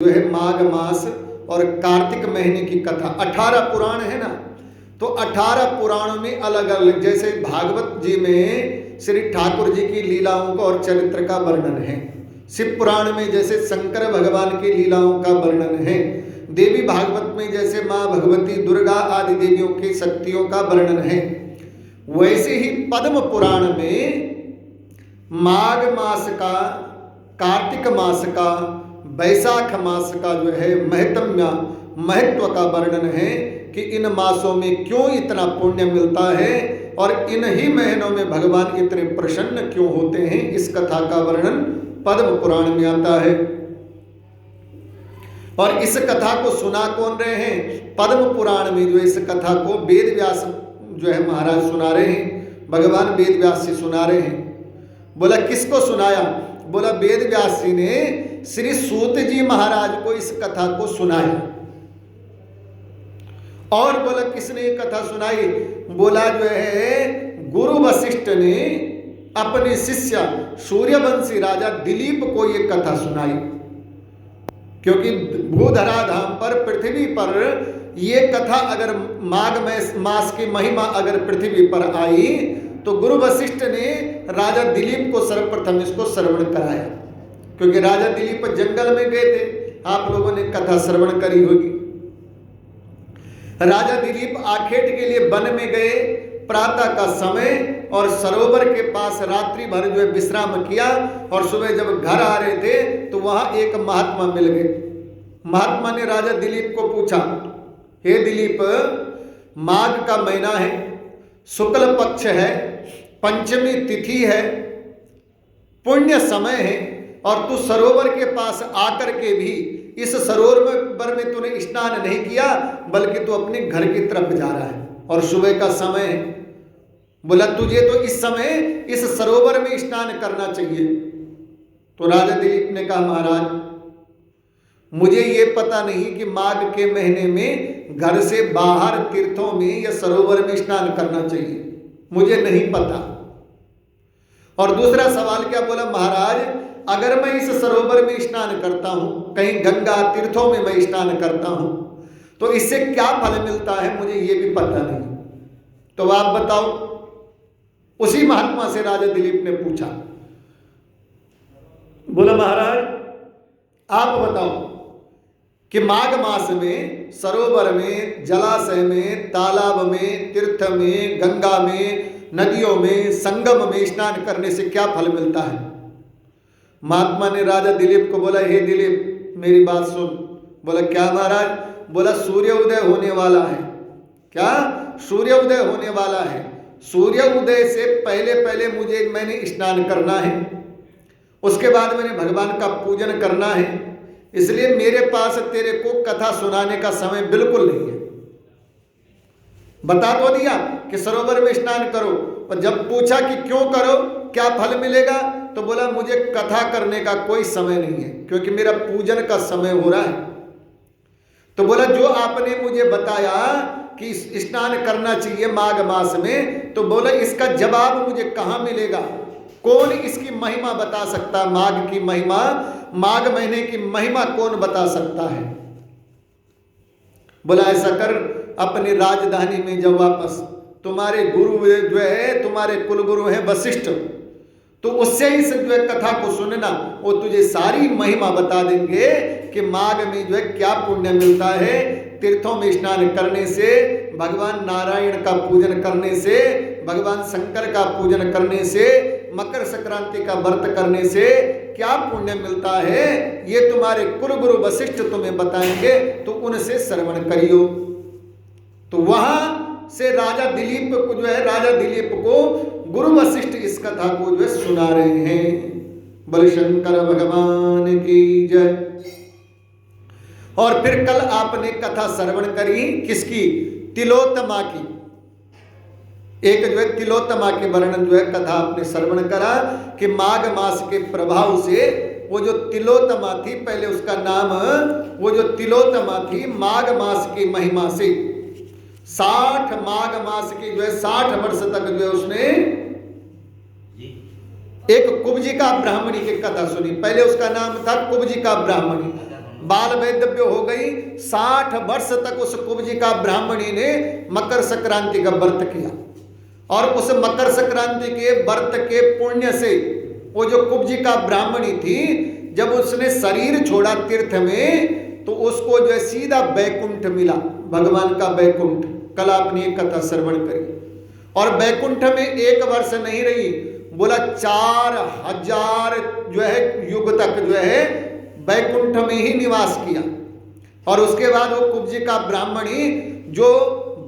जो है माघ मास और कार्तिक महीने की कथा। 18 पुराण है ना, तो 18 पुराणों में अलग अलग, जैसे भागवत जी में श्री ठाकुर जी की लीलाओं का और चरित्र का वर्णन है, शिव पुराण में जैसे शंकर भगवान की लीलाओं का वर्णन है, देवी भागवत में जैसे माँ भगवती दुर्गा आदि देवियों की शक्तियों का वर्णन है, वैसे ही पद्म पुराण में माघ मास का, कार्तिक मास का, वैशाख मास का जो है महत्व का वर्णन है कि इन मासों में क्यों इतना पुण्य मिलता है और इन ही महीनों में भगवान इतने प्रसन्न क्यों होते हैं। इस कथा का वर्णन पद्म पुराण में आता है। और इस कथा को सुना कौन रहे हैं? पद्म पुराण में जो इस कथा को वेद व्यास जो है महाराज सुना रहे हैं, भगवान वेद व्यास से सुना रहे हैं। बोला किसको सुनाया? बोला वेद व्यास जी ने श्री सूत जी महाराज को इस कथा को सुनाया। और बोला किसने ये कथा सुनाई? बोला जो है गुरु वशिष्ठ ने अपने शिष्य सूर्यवंशी राजा दिलीप को ये कथा सुनाई, क्योंकि भूधरा धाम पर, पृथ्वी पर ये कथा अगर माघ मास की महिमा अगर पृथ्वी पर आई तो गुरु वशिष्ठ ने राजा दिलीप को सर्वप्रथम इसको श्रवण कराया, क्योंकि राजा दिलीप जंगल में गए थे, आप लोगों ने कथा श्रवण करी होगी। राजा दिलीप आखेट के लिए वन में गए प्रातः का समय, और सरोवर के पास रात्रि भर जो है विश्राम किया, और सुबह जब घर आ रहे थे तो वहां एक महात्मा मिल गए। महात्मा ने राजा दिलीप को पूछा, हे दिलीप, माघ का महीना है, शुक्ल पक्ष है, पंचमी तिथि है, पुण्य समय है, और तू सरोवर के पास आकर के भी इस सरोवर में तूने स्नान नहीं किया, बल्कि तू अपने घर की तरफ जा रहा है और सुबह का समय है। बोला तुझे तो इस समय इस सरोवर में स्नान करना चाहिए। तो राजा दिलीप ने कहा, महाराज मुझे ये पता नहीं कि माघ के महीने में घर से बाहर तीर्थों में या सरोवर में स्नान करना चाहिए, मुझे नहीं पता। और दूसरा सवाल क्या बोला? महाराज अगर मैं इस सरोवर में स्नान करता हूं, कहीं गंगा तीर्थों में मैं स्नान करता हूं, तो इससे क्या फल मिलता है, मुझे ये भी पता नहीं, तो आप बताओ। उसी महात्मा से राजा दिलीप ने पूछा। बोला महाराज आप बताओ कि माघ मास में सरोवर में, जलाशय में, तालाब में, तीर्थ में, गंगा में, नदियों में, संगम में स्नान करने से क्या फल मिलता है? महात्मा ने राजा दिलीप को बोला, हे दिलीप मेरी बात सुन। बोला क्या महाराज? बोला सूर्य उदय होने वाला है। क्या? सूर्य उदय होने वाला है। सूर्य उदय से पहले पहले मैंने स्नान करना है, उसके बाद मैंने भगवान का पूजन करना है, इसलिए मेरे पास तेरे को कथा सुनाने का समय बिल्कुल नहीं है। बता तो दिया कि सरोवर में स्नान करो, और जब पूछा कि क्यों करो, क्या फल मिलेगा, तो बोला मुझे कथा करने का कोई समय नहीं है, क्योंकि मेरा पूजन का समय हो रहा है। तो बोला जो आपने मुझे बताया कि स्नान करना चाहिए माघ मास में, तो बोला इसका जवाब मुझे कहाँ मिलेगा? कौन इसकी महिमा बता सकता? माघ की महिमा, माघ महीने की महिमा कौन बता सकता है? बोला ऐसा कर, अपनी राजधानी में जब वापस, तुम्हारे गुरु जो है, तुम्हारे कुलगुरु हैं वशिष्ठ, तो उससे ही जो है कथा को सुनना, वो तुझे सारी महिमा बता देंगे कि माघ में जो है क्या पुण्य मिलता है, तीर्थों में स्नान करने से, भगवान नारायण का पूजन करने से, भगवान शंकर का पूजन करने से, मकर संक्रांति का व्रत करने से क्या पुण्य मिलता है, ये तुम्हारे कुलगुरु वशिष्ठ तुम्हें बताएंगे, तो उनसे श्रवण करियो। तो वहां से राजा दिलीप को जो है, राजा दिलीप को गुरु वशिष्ठ इस कथा को जो है सुना रहे हैं। बोले शंकर भगवान की जय। और फिर कल आपने कथा श्रवण करी किसकी? तिलोत्तमा की। एक जो है तिलोत्तमा के वर्णन जो है कथा आपने श्रवण करा कि माघ मास के प्रभाव से वो जो तिलोत्तमा थी, पहले उसका नाम, वो जो तिलोत्तमा थी, माघ मास की महिमा से 60 माघ मास की जो है 60 वर्ष तक जो है उसने एक कुब्जिका ब्राह्मणी की कथा सुनी। पहले उसका नाम था कुब्जिका ब्राह्मणी, बाल वैधव्य हो गई। 60 वर्ष तक उस कुब्जिका ब्राह्मणी ने मकर संक्रांति का व्रत किया, और उस मकर संक्रांति के व्रत के पुण्य से वो जो कुब्जिका ब्राह्मणी थी, जब उसने शरीर छोड़ा तीर्थ में, तो उसको जो है सीधा बैकुंठ मिला, भगवान का बैकुंठ। कल आपने एक कथा श्रवण करी। और बैकुंठ में 1 वर्ष नहीं रही, बोला 4000 जो है युग तक जो है बैकुंठ में ही निवास किया। और उसके बाद वो कुब्जिका ब्राह्मणी जो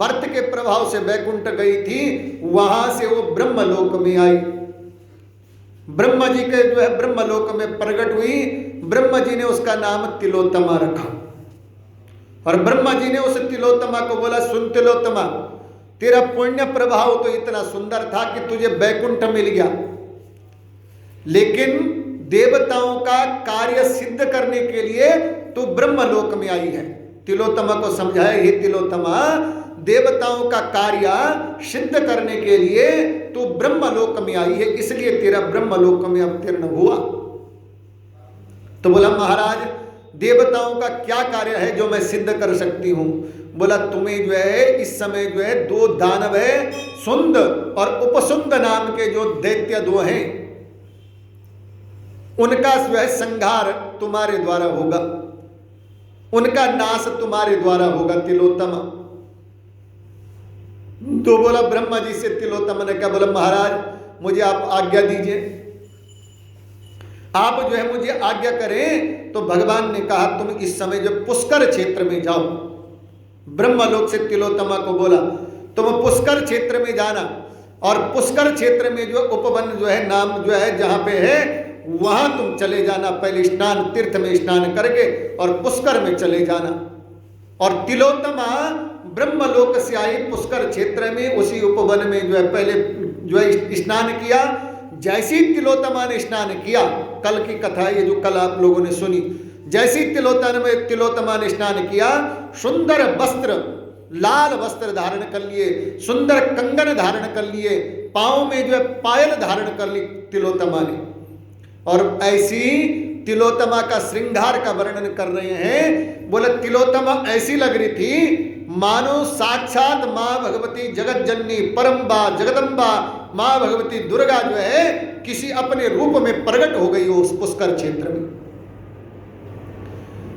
व्रत के प्रभाव से बैकुंठ गई थी, वहां से वो ब्रह्मलोक में आई, ब्रह्मा जी के जो है ब्रह्मलोक में प्रकट हुई। ब्रह्मा जी ने उसका नाम तिलोत्तमा रखा, और ब्रह्मा जी ने उस तिलोत्तमा को बोला, सुन तिलोत्तमा, तेरा पुण्य प्रभाव तो इतना सुंदर था कि तुझे बैकुंठ मिल गया, लेकिन देवताओं का कार्य सिद्ध करने के लिए तू ब्रह्मलोक में आई है। तिलोत्तमा को समझाया, हे तिलोत्तमा, देवताओं का कार्य सिद्ध करने के लिए तू ब्रह्मलोक में आई है, इसलिए तेरा ब्रह्मलोक में अवतीर्ण हुआ। तो बोला, महाराज, देवताओं का क्या कार्य है जो मैं सिद्ध कर सकती हूं? बोला, तुम्हें जो है इस समय जो है 2 दानव है, सुंद और उपसुंद नाम के जो दैत्य 2 हैं, उनका जो है संहार तुम्हारे द्वारा होगा, उनका नाश तुम्हारे द्वारा होगा तिलोत्तमा। तो बोला ब्रह्मा जी से तिलोत्तमा ने क्या बोला, महाराज मुझे आप आज्ञा दीजिए, आप जो है मुझे आज्ञा करें। तो भगवान ने कहा, तुम इस समय जो पुष्कर क्षेत्र में जाओ। ब्रह्मलोक से तिलोत्तमा को बोला, तुम पुष्कर क्षेत्र में जाना, और पुष्कर क्षेत्र में जो उपवन जो है नाम जो है जहां पे है, वहां तुम चले जाना, पहले स्नान तीर्थ में स्नान करके और पुष्कर में चले जाना। और तिलोत्तमा ब्रह्मलोक से आई पुष्कर क्षेत्र में, उसी उपवन में जो है पहले जो है स्नान किया। जैसे ही तिलोत्तमा ने स्नान किया, कल की कथा ये जो कल आप लोगों ने सुनी, जैसे ही तिलोत्तमा ने स्नान किया, सुंदर वस्त्र, लाल वस्त्र धारण कर लिए, सुंदर कंगन धारण कर लिए, पांव में जो है पायल धारण कर ली तिलोत्तमा ने। और ऐसी तिलोत्तमा का श्रृंगार का वर्णन कर रहे हैं। बोले तिलोत्तमा ऐसी लग रही थी मानो साक्षात माँ भगवती जगत जननी परम्बा जगदम्बा माँ भगवती दुर्गा जो है किसी अपने रूप में प्रकट हो गई हो उस पुष्कर क्षेत्र में।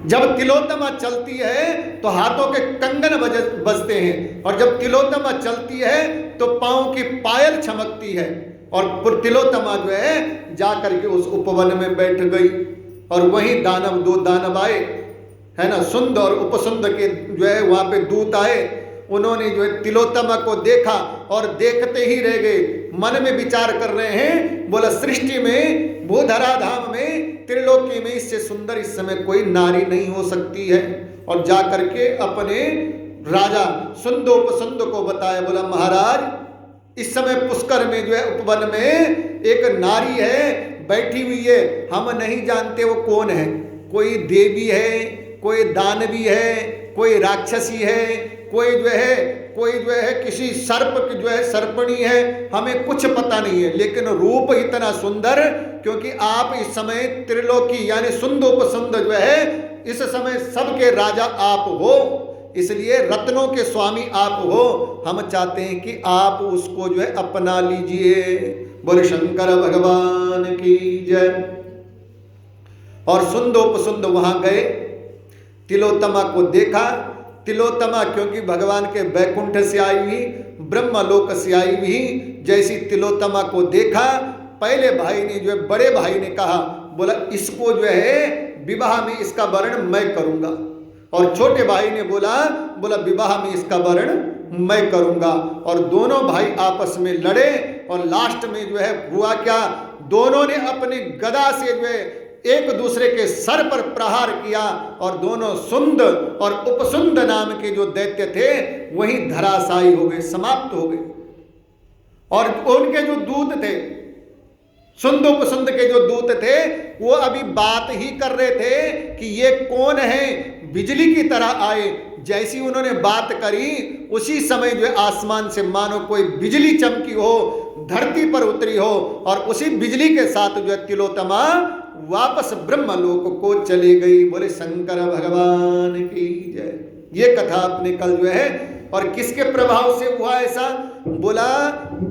जब तिलोत्तमा चलती है तो हाथों के कंगन बजते हैं, और जब तिलोत्तमा चलती है तो पांव की पायल चमकती है। और तिलोत्तमा जो है जाकर के उस उपवन में बैठ गई, और वहीं दानव 2 दानव आए, है ना, सुंद और उपसुंद के जो है वहां पे दूत आए। उन्होंने जो है तिलोत्तमा को देखा और देखते ही रह गए, मन में विचार कर रहे हैं। बोला, सृष्टि में, भूधरा धाम में, त्रिलोकी में इससे सुंदर इस समय कोई नारी नहीं हो सकती है। और जाकर के अपने राजा सुंदोपसुंद को बताया। बोला, महाराज इस समय पुष्कर में जो है उपवन में एक नारी है, बैठी हुई है, हम नहीं जानते वो कौन है, कोई देवी है, कोई दानवी है, कोई राक्षसी है, कोई जो है किसी सर्प की जो है सर्पणी है, हमें कुछ पता नहीं है, लेकिन रूप इतना सुंदर, क्योंकि आप इस समय त्रिलोकी यानी सुंदोपसुंद जो है इस समय सबके राजा आप हो, इसलिए रत्नों के स्वामी आप हो। हम चाहते हैं कि आप उसको जो है अपना लीजिए। बोले शंकर भगवान की जय। और सुंदोपसुंद वहां गए, तिलोत्तमा को देखा। तिलोत्तमा क्योंकि भगवान के बैकुंठ से आई हुई, ब्रह्मलोक से आई हुई, जैसी तिलोत्तमा को देखा, पहले भाई ने जो है बड़े भाई ने कहा, बोला इसको जो है विवाह में इसका वर्ण मैं करूंगा। और छोटे भाई ने बोला विवाह में इसका वर्ण मैं करूंगा। और दोनों भाई आपस में लड़े, और लास्ट में जो है हुआ क्या, दोनों ने अपनी गदा से जो है एक दूसरे के सर पर प्रहार किया, और दोनों सुंद और उपसुंद नाम के जो दैत्य थे वही धराशायी हो गए, समाप्त हो गए। और उनके जो दूत थे, सुंद उपसुंद के जो दूत थे, वो अभी बात ही कर रहे थे कि ये कौन है, बिजली की तरह आए। जैसी उन्होंने बात करी, उसी समय जो है आसमान से मानो कोई बिजली चमकी हो, धरती पर उतरी हो, और उसी बिजली के साथ जो है तिलोत्तमा वापस ब्रह्मलोक को चली गई। बोले शंकर भगवान की जय। ये कथा आपने कल जो है, और किसके प्रभाव से हुआ ऐसा? बोला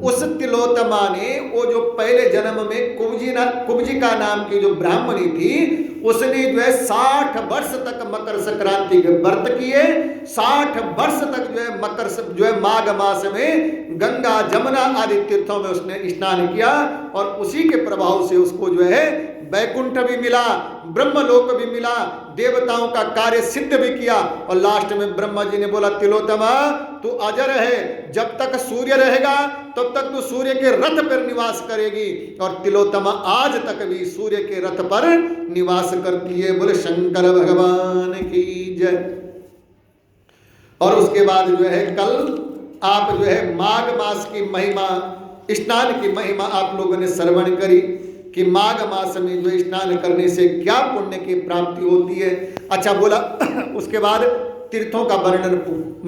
उस तिलोत्तमा ने, वो जो पहले जन्म में कुब्जिका नाम की जो ब्राह्मणी थी, उसने जो है 60 वर्ष तक मकर संक्रांति के व्रत किए, 60 वर्ष तक जो है माघ मास में गंगा जमुना आदि तीर्थों में उसने स्नान किया, और उसी के प्रभाव से उसको जो है वैकुंठ भी मिला, ब्रह्मलोक भी मिला, देवताओं का कार्य सिद्ध भी किया। और लास्ट में ब्रह्मा जी ने बोला तिलोत्तमा तू अजर है, जब तक सूर्य रहेगा तब तक तू सूर्य के रथ पर निवास करेगी। और तिलोत्तमा आज तक भी सूर्य के रथ पर निवास करती है। बोले शंकर भगवान की जय। और उसके बाद जो है कल आप जो है माघ मास की महिमा, स्नान की महिमा आप लोगों ने श्रवण करी कि माघ मास में जो स्नान करने से क्या पुण्य की प्राप्ति होती है। अच्छा बोला उसके बाद तीर्थों का वर्णन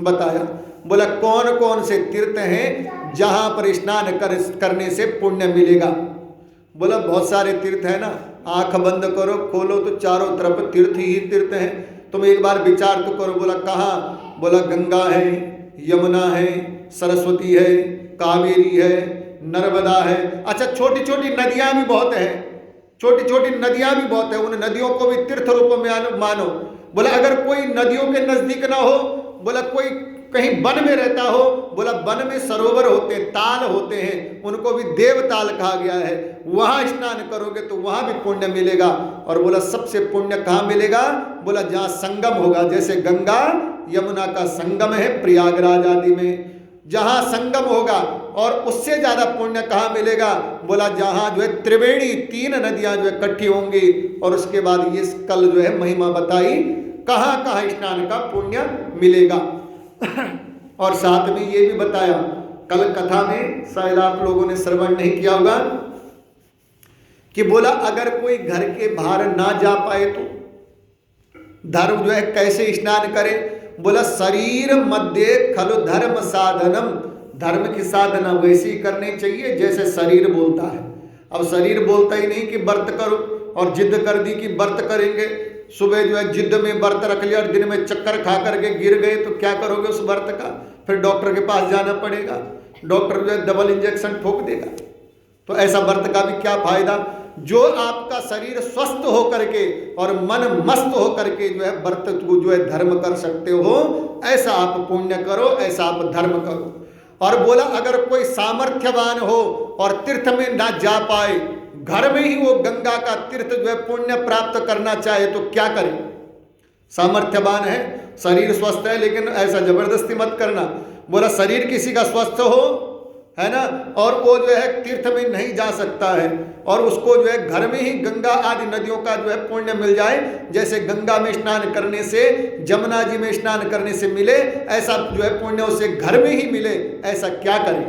बताया। बोला कौन कौन से तीर्थ हैं जहां पर स्नान करने से पुण्य मिलेगा। बोला बहुत सारे तीर्थ है ना, आंख बंद करो खोलो तो चारों तरफ तीर्थ ही तीर्थ हैं। तुम एक बार विचार तो करो। बोला कहाँ? बोला गंगा है, यमुना है, सरस्वती है, कावेरी है, नर्मदा है। अच्छा छोटी छोटी नदियां भी बहुत है, छोटी छोटी नदियां भी बहुत है, उन नदियों को भी तीर्थ रूप में मानो। बोला अगर कोई नदियों के नजदीक ना हो, बोला कोई कहीं वन में रहता हो, बोला वन में सरोवर होते हैं, ताल होते हैं, उनको भी देव ताल कहा गया है, वहां स्नान करोगे तो वहां भी पुण्य मिलेगा। और बोला सबसे पुण्य कहाँ मिलेगा? बोला जहाँ संगम होगा, जैसे गंगा यमुना का संगम है प्रयागराज आदि में, जहां संगम होगा। और उससे ज्यादा पुण्य कहाँ मिलेगा? बोला जहां जो है त्रिवेणी, 3 नदियां जो है इकट्ठी होंगी। और उसके बाद ये कल जो है महिमा बताई कहाँ कहाँ स्नान का पुण्य मिलेगा। और साथ में ये भी बताया कल कथा में, शायद आप लोगों ने श्रवण नहीं किया होगा, कि बोला अगर कोई घर के बाहर ना जा पाए तो धर्म जो है कैसे स्नान करे। बोला शरीर मध्य खलु धर्म साधनम, धर्म की साधना वैसी करनी चाहिए जैसे शरीर बोलता है। अब शरीर बोलता ही नहीं कि व्रत करो, और जिद कर दी कि व्रत करेंगे, सुबह जो है जिद में व्रत रख लिया और दिन में चक्कर खा करके गिर गए तो क्या करोगे उस व्रत का? फिर डॉक्टर के पास जाना पड़ेगा, डॉक्टर जो है डबल इंजेक्शन ठोक देगा। तो ऐसा व्रत का भी क्या फायदा? जो आपका शरीर स्वस्थ हो करके और मन मस्त हो करके जो है व्रत को जो है धर्म कर सकते हो, ऐसा आप पुण्य करो, ऐसा आप धर्म करो। और बोला अगर कोई सामर्थ्यवान हो और तीर्थ में ना जा पाए, घर में ही वो गंगा का तीर्थ जो है पुण्य प्राप्त करना चाहे तो क्या करे? सामर्थ्यवान है, शरीर स्वस्थ है, लेकिन ऐसा जबरदस्ती मत करना। बोला शरीर किसी का स्वस्थ हो, है ना, और वो जो है तीर्थ में नहीं जा सकता है, और उसको जो है घर में ही गंगा आदि नदियों का जो है पुण्य मिल जाए, जैसे गंगा में स्नान करने से, जमुना जी में स्नान करने से मिले, ऐसा जो है पुण्य उसे घर में ही मिले, ऐसा क्या करें?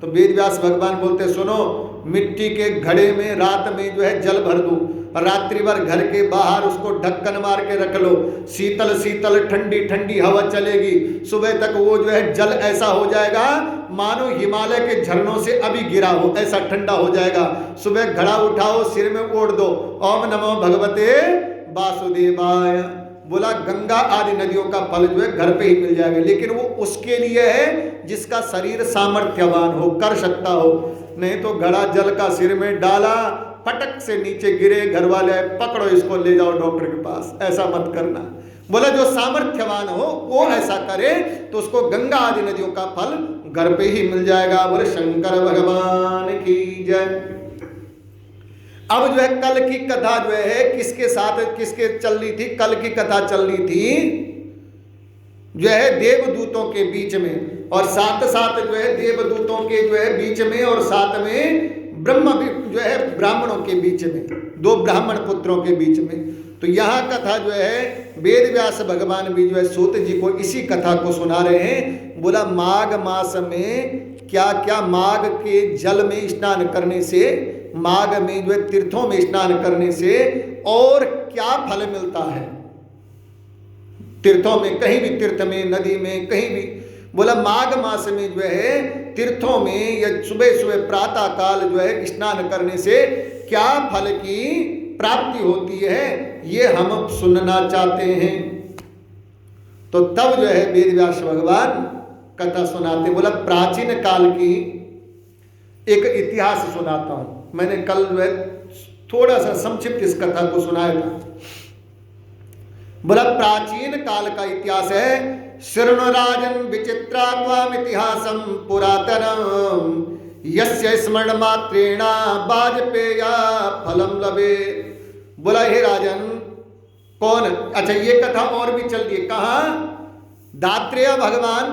तो वेद व्यास भगवान बोलते सुनो, मिट्टी के घड़े में रात में जो है जल भर दो, रात्रि भर घर के बाहर उसको ढक्कन मार के रख लो, शीतल शीतल ठंडी ठंडी हवा चलेगी, सुबह तक वो जो है जल ऐसा हो जाएगा मानो हिमालय के झरनों से अभी गिरा हो, ऐसा ठंडा हो जाएगा। सुबह घड़ा उठाओ, सिर में ओढ़ दो, ओम नमो भगवते वासुदेवाय। बोला गंगा आदि नदियों का फल जो है घर पे ही मिल जाएगा, लेकिन वो उसके लिए है जिसका शरीर सामर्थ्यवान हो, कर सकता हो। नहीं तो घड़ा जल का सिर में डाला, फटक से नीचे गिरे, घर वाले पकड़ो इसको ले जाओ डॉक्टर के पास, ऐसा मत करना। बोला जो सामर्थ्यवान हो वो ऐसा करे तो उसको गंगा आदि नदियों का फल घर पे ही मिल जाएगा। बोले शंकर भगवान की जय। अब जो है कल की कथा जो है किसके साथ किसके चल रही थी? कल की कथा चल रही थी जो है देवदूतों के बीच में, और साथ साथ जो है देवदूतों के जो है बीच में, और साथ में ब्रह्म जो है ब्राह्मणों के बीच में, 2 ब्राह्मण पुत्रों के बीच में। तो यहाँ कथा जो है वेद व्यास भगवान भी जो है सूत जी को इसी कथा को सुना रहे हैं। बोला माघ मास में क्या क्या, माघ के जल में स्नान करने से, माघ में जो है तीर्थों में स्नान करने से और क्या फल मिलता है? तीर्थों में, कहीं भी तीर्थ में, नदी में, कहीं भी। बोला माघ मास में जो है तीर्थों में या सुबह सुबह प्रातः काल जो है स्नान करने से क्या फल की प्राप्ति होती है, ये हम सुनना चाहते हैं। तो तब जो है वेद व्यास भगवान कथा सुनाते। बोला प्राचीन काल की एक इतिहास सुनाता हूं। मैंने कल जो है थोड़ा सा संक्षिप्त इस कथा को सुनाया था। बोला प्राचीन काल का इतिहास है। शृणु राजन विचित्रा त्वाम इतिहासम पुरातनम यस्य स्मरण मात्रेण वाजपेय फलम लभे। बोला हे राजन कौन, अच्छा ये कथा और भी चल रही है। कहा दात्रेय भगवान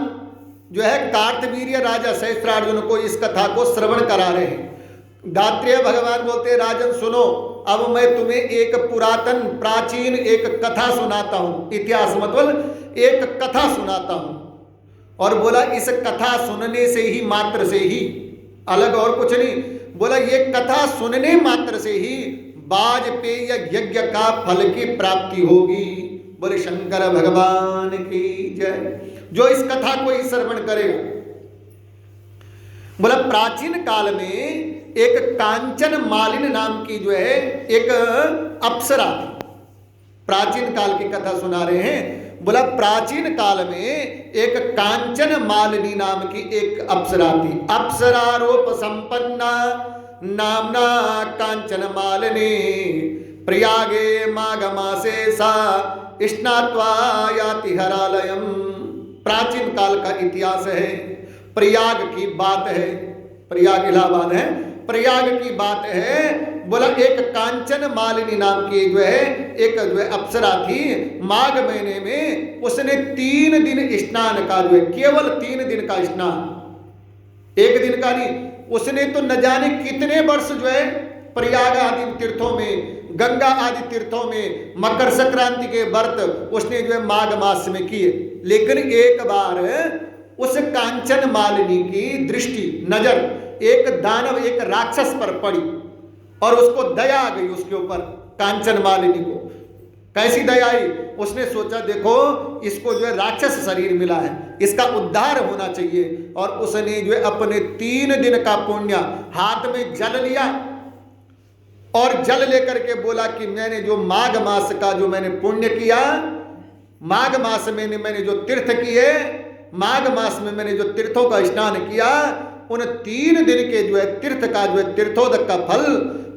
जो है कार्तवीर्य राजा सहस्त्रार्जुन को इस कथा को श्रवण करा रहे हैं। दात्रेय भगवान बोलते राजन सुनो, अब मैं तुम्हें एक पुरातन प्राचीन एक कथा सुनाता हूं। इतिहास मतलब एक कथा सुनाता हूं। और बोला इस कथा सुनने से ही, मात्र से ही, अलग और कुछ नहीं। बोला ये कथा सुनने मात्र से ही वाजपेय यज्ञ का फल की प्राप्ति होगी। बोले शंकर भगवान की जय। जो इस कथा को ही श्रवण करेगा। बोला प्राचीन काल में एक कांचन मालिन नाम की जो है एक अप्सरा थी। प्राचीन काल की कथा सुना रहे हैं। बोला प्राचीन काल में एक कांचन मालिनी नाम की एक अप्सरा थी। अप्सरारूप संपन्ना नामना कांचन मालिनी प्रयागे माघ मासे सा स्नात्वा याति हरालयम। प्राचीन काल का इतिहास है। प्रयाग की बात है। प्रयाग इलाहाबाद है। प्रयाग की बात है। बोला एक कांचन मालिनी नाम की जो है एक जो है अप्सरा थी। माघ महीने में उसने 3 दिन स्नान का जो है, केवल 3 दिन का स्नान, एक दिन का नहीं। उसने तो न जाने कितने वर्ष जो है प्रयाग आदि तीर्थों में, गंगा आदि तीर्थों में मकर संक्रांति के व्रत उसने जो है माघ मास में किए। लेकिन एक बार उस कांचन मालिनी की दृष्टि, नजर एक दानव, एक राक्षस पर पड़ी और उसको दया आ गई उसके ऊपर। कांचन मालिनी को कैसी दया आई? उसने सोचा देखो इसको जो है राक्षस शरीर मिला है, इसका उद्धार होना चाहिए। और उसने जो है अपने 3 दिन का पुण्य हाथ में जल लिया और जल लेकर के बोला कि मैंने जो माघ मास का जो मैंने पुण्य किया, माघ मास में मैंने जो तीर्थ किए, माघ मास में मैंने जो तीर्थों का स्नान किया, उन 3 दिन के जो है तीर्थ का जो है तीर्थोदक का फल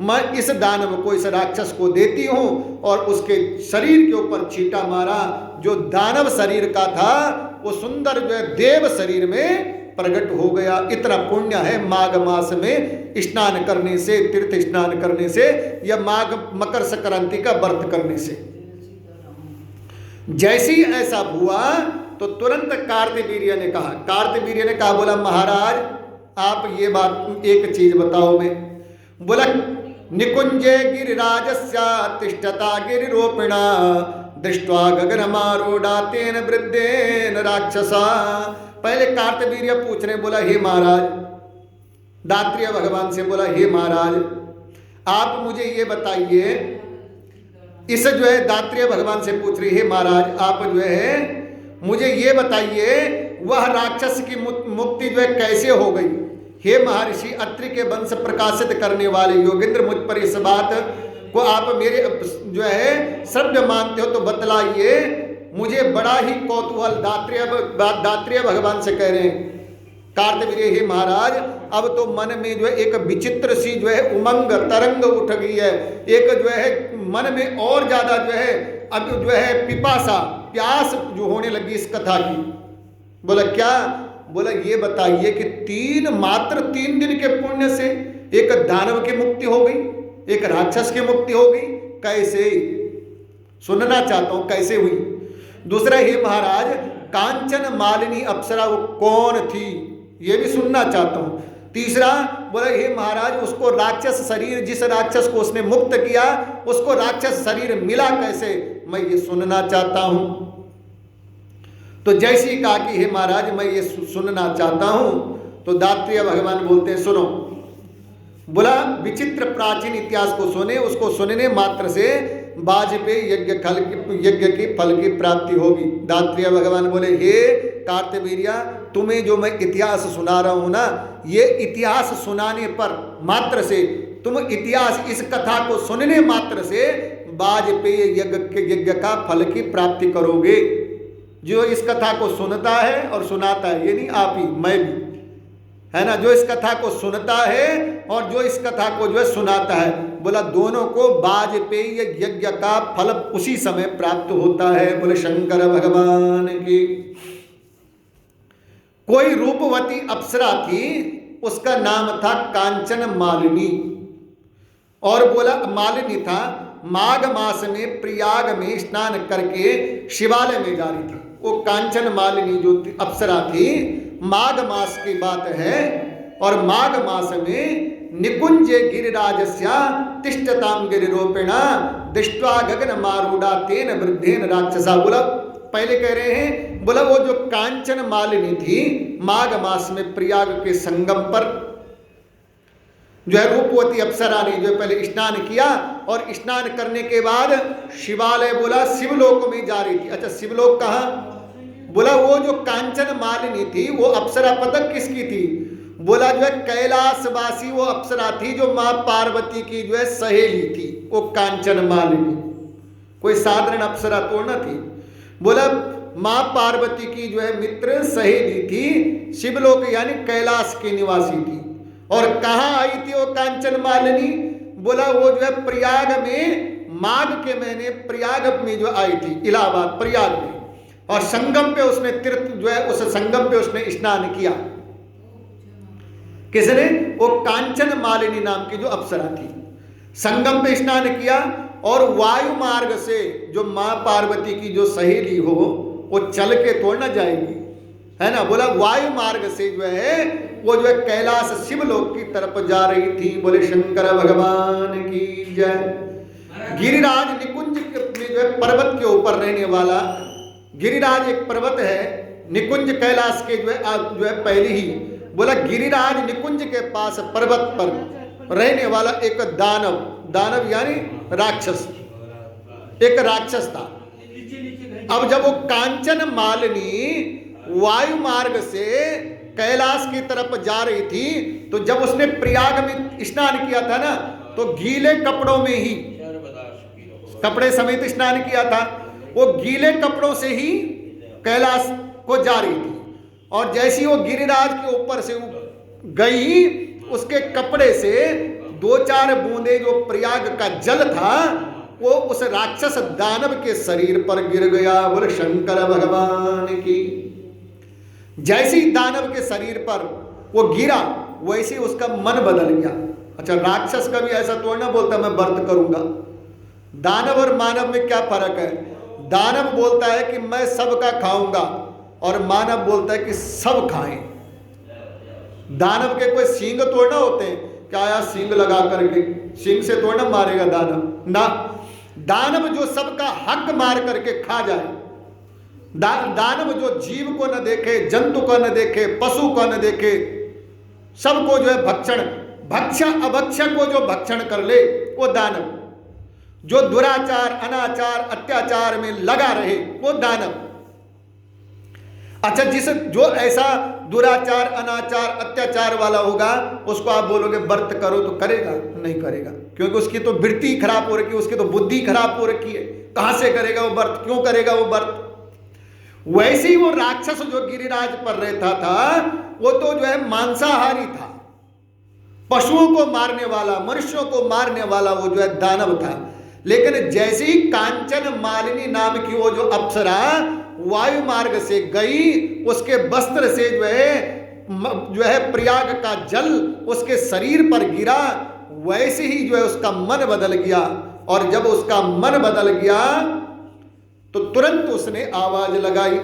मैं इस दानव को, इस राक्षस को देती हूं। और उसके शरीर के ऊपर छींटा मारा। जो दानव शरीर का था वो सुंदर जो है देव शरीर में प्रकट हो गया। इतना पुण्य है माघ मास में स्नान करने से, तीर्थ स्नान करने से, या माघ मकर संक्रांति का व्रत करने से। जैसी ऐसा हुआ तो तुरंत कार्तवीर्य ने कहा, बोला महाराज आप ये बात एक चीज बताओ। मैं बोला निकुंजे गिरिराजस्य तिष्ठता गिरिरोपिणा दृष्ट्वा गगनमारूढ़ा तेन वृद्धेन राक्षसा। पहले कार्तवीर्य पूछ रहे, बोला हे महाराज, दात्रेय भगवान से बोला हे महाराज आप मुझे ये बताइए, इस जो है दात्रेय भगवान से पूछ रही, हे महाराज आप जो है मुझे ये बताइए वह राक्षस की मुक्ति जो है कैसे हो गई। हे महर्षि अत्रि के वंश प्रकाशित करने वाले योगेंद्र, मुझ पर इस बात को आप मेरे जो है सभ्य मानते हो तो बतलाइए। मुझे बड़ा ही कौतूहल दात्रेय भगवान से कह रहे हैं। कार्तवीर्य हे महाराज अब तो मन में जो है एक विचित्र सी जो है उमंग तरंग उठ गई है। एक जो है मन में और ज्यादा जो है अब जो है पिपासा, प्यास जो होने लगी इस कथा की। बोला क्या? बोला ये बताइए कि मात्र 3 दिन के पुण्य से एक दानव की मुक्ति हो गई, एक राक्षस की मुक्ति हो गई, कैसे? सुनना चाहता हूं कैसे हुई। दूसरा, हे महाराज कांचन मालिनी अप्सरा वो कौन थी, ये भी सुनना चाहता हूं। तीसरा, बोला हे महाराज उसको राक्षस शरीर, जिस राक्षस को उसने मुक्त किया उसको राक्षस शरीर मिला कैसे, मैं ये सुनना चाहता हूं। तो जैसी कहा कि हे महाराज मैं ये सुनना चाहता हूं, तो दात्रेय भगवान बोलते हैं सुनो। बोला विचित्र प्राचीन इतिहास को सुने, उसको सुनने मात्र से वाजपेय यज्ञ की फल की प्राप्ति होगी। दात्रेय भगवान बोले हे कार्तवीर्य तुम्हें जो मैं इतिहास सुना रहा हूं ना, ये इतिहास सुनाने पर मात्र से तुम इतिहास इस कथा को सुनने मात्र से वाजपेयी यज्ञ का फल की प्राप्ति करोगे। जो इस कथा को सुनता है और सुनाता है, ये नहीं आप ही, मैं भी, है ना, जो इस कथा को सुनता है और जो इस कथा को जो है सुनाता है, बोला दोनों को वाजपेयी यज्ञ का फल उसी समय प्राप्त होता है। बोले शंकर भगवान की। कोई रूपवती अप्सरा थी, उसका नाम था कांचन मालिनी, और बोला मालिनी था, माघ मास में प्रयाग में स्नान करके शिवालय में जा रही थी। वो कांचन मालिनी जो अप्सरा थी, माघ मास की बात है, और माघ मास में निकुंजे गिरिराजस्या तिष्ठताम गिरिरोपिणा दृष्ट्वा गगन मारूढ़ा तेन वृद्धेन राक्षसा। बोला पहले कह रहे हैं, बोला वो जो कांचन मालिनी थी, माघ मास में प्रयाग के संगम पर जो है रूपवती अप्सरा ने जो पहले स्नान किया, और स्नान करने के बाद शिवालय, बोला शिवलोक में जा रही थी। अच्छा, शिवलोक कहाँ? बोला वो जो कांचन मालिनी थी वो अप्सरा पदक किसकी थी? बोला जो है कैलाशवासी वो अप्सरा थी जो माँ पार्वती की जो है सहेली थी, वो कांचन मालिनी। कोई साधारण अप्सरा तो न थी। बोला माँ पार्वती की जो है मित्र सहेली थी, शिवलोक यानी कैलाश की निवासी थी। और कहाँ आई थी वो कांचन मालिनी? बोला वो जो है प्रयाग में, माघ के महीने प्रयाग में जो आई थी, इलाहाबाद प्रयाग में, और संगम पे उसने तीर्थ जो है उस संगम पे उसने स्नान किया। किसने? वो कांचन मालिनी नाम की जो अप्सरा थी, संगम पे स्नान किया। और वायु मार्ग से जो माँ पार्वती की जो सहेली हो वो चल के तो न जाएगी, है ना। बोला वायु मार्ग से जो है वो जो है कैलाश शिवलोक की तरफ जा रही थी। बोले शंकर भगवान की जय। गिरिराज निकुंज में जो है पर्वत के ऊपर रहने वाला, गिरिराज एक पर्वत है, निकुंज कैलाश के जो है पहले ही। बोला गिरिराज निकुंज के पास पर्वत पर रहने वाला एक दानव, दानव यानी राक्षस, एक राक्षस था। अब जब वो कांचन मालिनी वायु मार्ग से कैलाश की तरफ जा रही थी, तो जब उसने प्रयाग में स्नान किया था ना, तो गीले कपड़ों में ही, कपड़े समेत स्नान किया था, वो गीले कपड़ों से ही कैलाश को जा रही थी। और जैसी वो गिरिराज के ऊपर से गई, उसके कपड़े से 2-4 बूंदे जो प्रयाग का जल था वो उस राक्षस दानव के शरीर पर गिर गया। बोले शंकर भगवान की। जैसे ही दानव के शरीर पर वो गिरा, वैसे उसका मन बदल गया। अच्छा, राक्षस का भी ऐसा तो ना बोलता मैं व्रत करूंगा। दानव और मानव में क्या फर्क है? दानव बोलता है कि मैं सबका खाऊंगा, और मानव बोलता है कि सब खाएं। दानव के कोई सींग तोड़ना होते हैं क्या? यार सींग लगा करके, सींग से तोड़ना मारेगा दानव ना। दानव जो सबका हक मार करके खा जाए, दानव जो जीव को न देखे, जंतु को न देखे, पशु को न देखे, सबको जो है भक्षण, भक्ष्य अभक्ष्य को जो भक्षण कर ले, वो दानव। जो दुराचार, अनाचार, अत्याचार में लगा रहे, वो दानव। अच्छा, जो ऐसा दुराचार, अनाचार, अत्याचार वाला होगा, उसको आप बोलोगे व्रत करो तो करेगा? नहीं करेगा, क्योंकि उसकी तो वृत्ति खराब हो रखी है, उसकी तो बुद्धि खराब हो रखी है। कहां से करेगा वो व्रत? क्यों करेगा वो व्रत? वैसे ही वो राक्षस जो गिरिराज पर रहता था, वो तो जो है मांसाहारी था, पशुओं को मारने वाला, मनुष्यों को मारने वाला वो जो है दानव था। लेकिन जैसे ही कांचन मालिनी नाम की वो जो अप्सरा वायु मार्ग से गई, उसके वस्त्र से जो है प्रयाग का जल उसके शरीर पर गिरा, वैसे ही जो है उसका मन बदल गया। और जब उसका मन बदल गया तो तुरंत उसने आवाज लगाई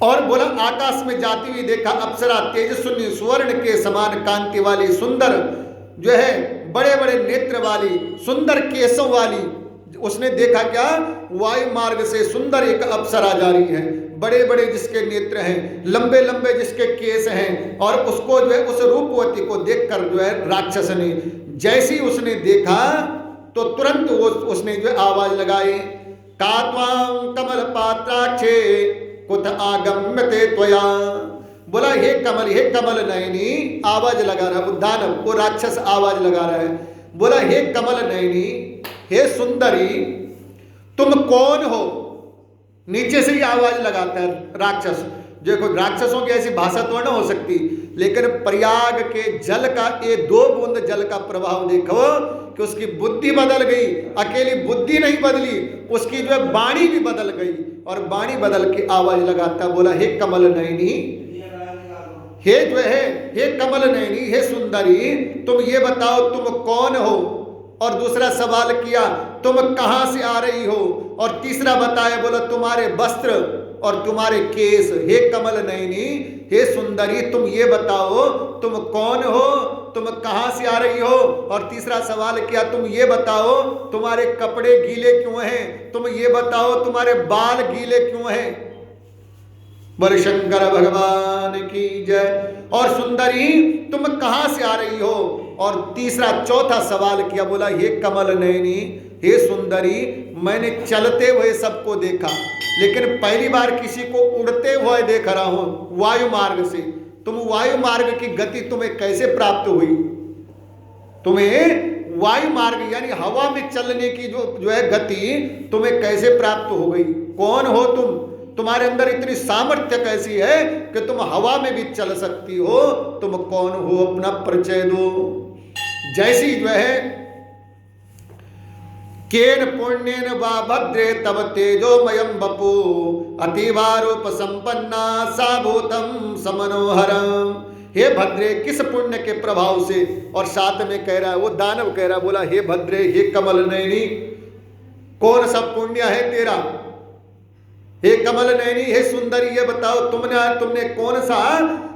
और बोला, आकाश में जाती हुई देखा अप्सरा तेजस्विनी स्वर्ण के समान कांति वाली, सुंदर जो है बड़े बड़े नेत्र वाली, सुंदर केसों वाली। उसने देखा क्या? वायु मार्ग से सुंदर एक अप्सरा जा रही है, बड़े बड़े जिसके नेत्र हैं, लंबे लंबे जिसके केस हैं। और उसको जो है उस रूपवती को देखकर जो है राक्षस ने, जैसे ही उसने देखा तो तुरंत उसने जो आवाज लगाई, कात्वां कमल पात्राक्षे कुत आगम्यते त्वया। बोला हे कमल नयनी, आवाज लगा रहा है वो दानव, वो राक्षस आवाज लगा रहा है, बोला हे कमल नयनी, हे सुंदरी, तुम कौन हो? नीचे से ही आवाज लगाता है राक्षस। देखो राक्षसों की ऐसी भाषा तो न हो सकती, लेकिन प्रयाग के जल का ये 2 बूंद जल का प्रभाव देखो कि उसकी बुद्धि बदल गई। अकेली बुद्धि नहीं बदली, उसकी जो है वाणी भी बदल गई, और वाणी बदल के आवाज लगाता, बोला हे कमल नयनी, हे जो है हे कमल नयनी, हे सुंदरी, तुम ये बताओ तुम कौन हो? और दूसरा सवाल किया तुम कहां से आ रही हो? और तीसरा बताया, बोला तुम्हारे वस्त्र और तुम्हारे केस। हे कमल नयनी, हे सुंदरी, तुम ये बताओ तुम कौन हो, तुम कहां से आ रही हो? और तीसरा सवाल किया तुम ये बताओ तुम्हारे कपड़े गीले क्यों हैं, तुम ये बताओ तुम्हारे बाल गीले क्यों हैं। बोले शंकर भगवान की जय। और सुंदरी तुम कहां से आ रही हो? और तीसरा चौथा सवाल किया, बोला हे कमल नयनी, हे सुंदरी, मैंने चलते हुए सबको देखा, लेकिन पहली बार किसी को उड़ते हुए देख रहा हूं वायु मार्ग से। तुम वायु मार्ग की गति तुम्हें कैसे प्राप्त हुई? तुम्हें वायु मार्ग यानी हवा में चलने की जो है गति तुम्हें कैसे प्राप्त हो गई? कौन हो तुम? तुम्हारे अंदर इतनी सामर्थ्य कैसी है कि तुम हवा में भी चल सकती हो? तुम कौन हो? अपना परिचय दो। जैसी जो है केन पुण्येन वा भद्रे तव तेजोमयं वपु अतीवारूप संपन्ना सा भूतम समनोहरम। हे भद्रे, किस पुण्य के प्रभाव से? और साथ में कह रहा है वो दानव, कह रहा, बोला हे भद्रे, हे कमल नयनी, कौन सा पुण्य है तेरा? हे कमल नयनी, हे सुंदरी, ये बताओ तुमने कौन सा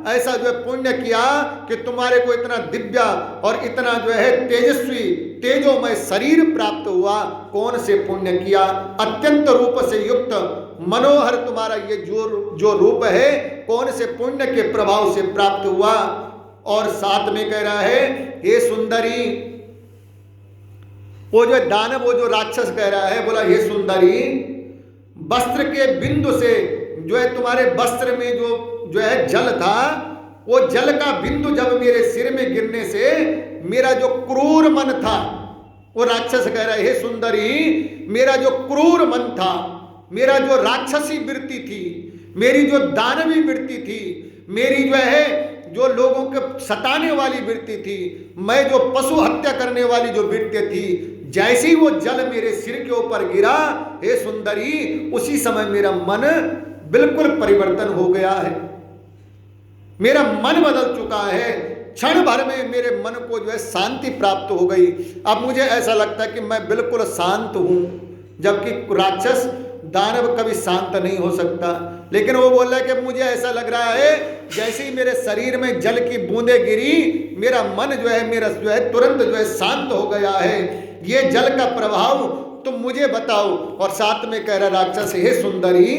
ऐसा जो है पुण्य किया कि तुम्हारे को इतना दिव्य और इतना जो है तेजस्वी तेजोमय शरीर प्राप्त हुआ? कौन से पुण्य किया? अत्यंत रूप से युक्त मनोहर तुम्हारा ये जो रूप है, कौन से पुण्य के प्रभाव से प्राप्त हुआ? और साथ में कह रहा है हे सुंदरी, वो जो दानव, वो जो राक्षस कह रहा है, बोला हे सुंदरी, वस्त्र के बिंदु से जो है तुम्हारे वस्त्र में जो है जल था, वो जल का बिंदु जब मेरे सिर में गिरने से मेरा जो क्रूर मन था, वो राक्षस कह रहा है हे सुंदरी, मेरा जो क्रूर मन था, मेरा जो राक्षसी वृत्ति थी, मेरी जो दानवी वृत्ति थी, मेरी जो है जो लोगों के सताने वाली वृत्ति थी, मैं जो पशु हत्या करने वाली जो वृत्ति थी, जैसे ही वो जल मेरे सिर के ऊपर गिरा, हे सुंदरी, उसी समय मेरा मन बिल्कुल परिवर्तन हो गया है। मेरा मन बदल चुका है। क्षण भर में मेरे मन को जो है शांति प्राप्त हो गई। अब मुझे ऐसा लगता है कि मैं बिल्कुल शांत हूं, जबकि राक्षस दानव कभी शांत नहीं हो सकता। लेकिन वो बोल रहा है कि मुझे ऐसा लग रहा है जैसे ही मेरे शरीर में जल की बूंदें गिरी, मेरा मन जो है मेरा जो है तुरंत जो है शांत हो गया है। ये जल का प्रभाव तुम मुझे बताओ। और साथ में कह रहा राक्षस, हे सुंदरी,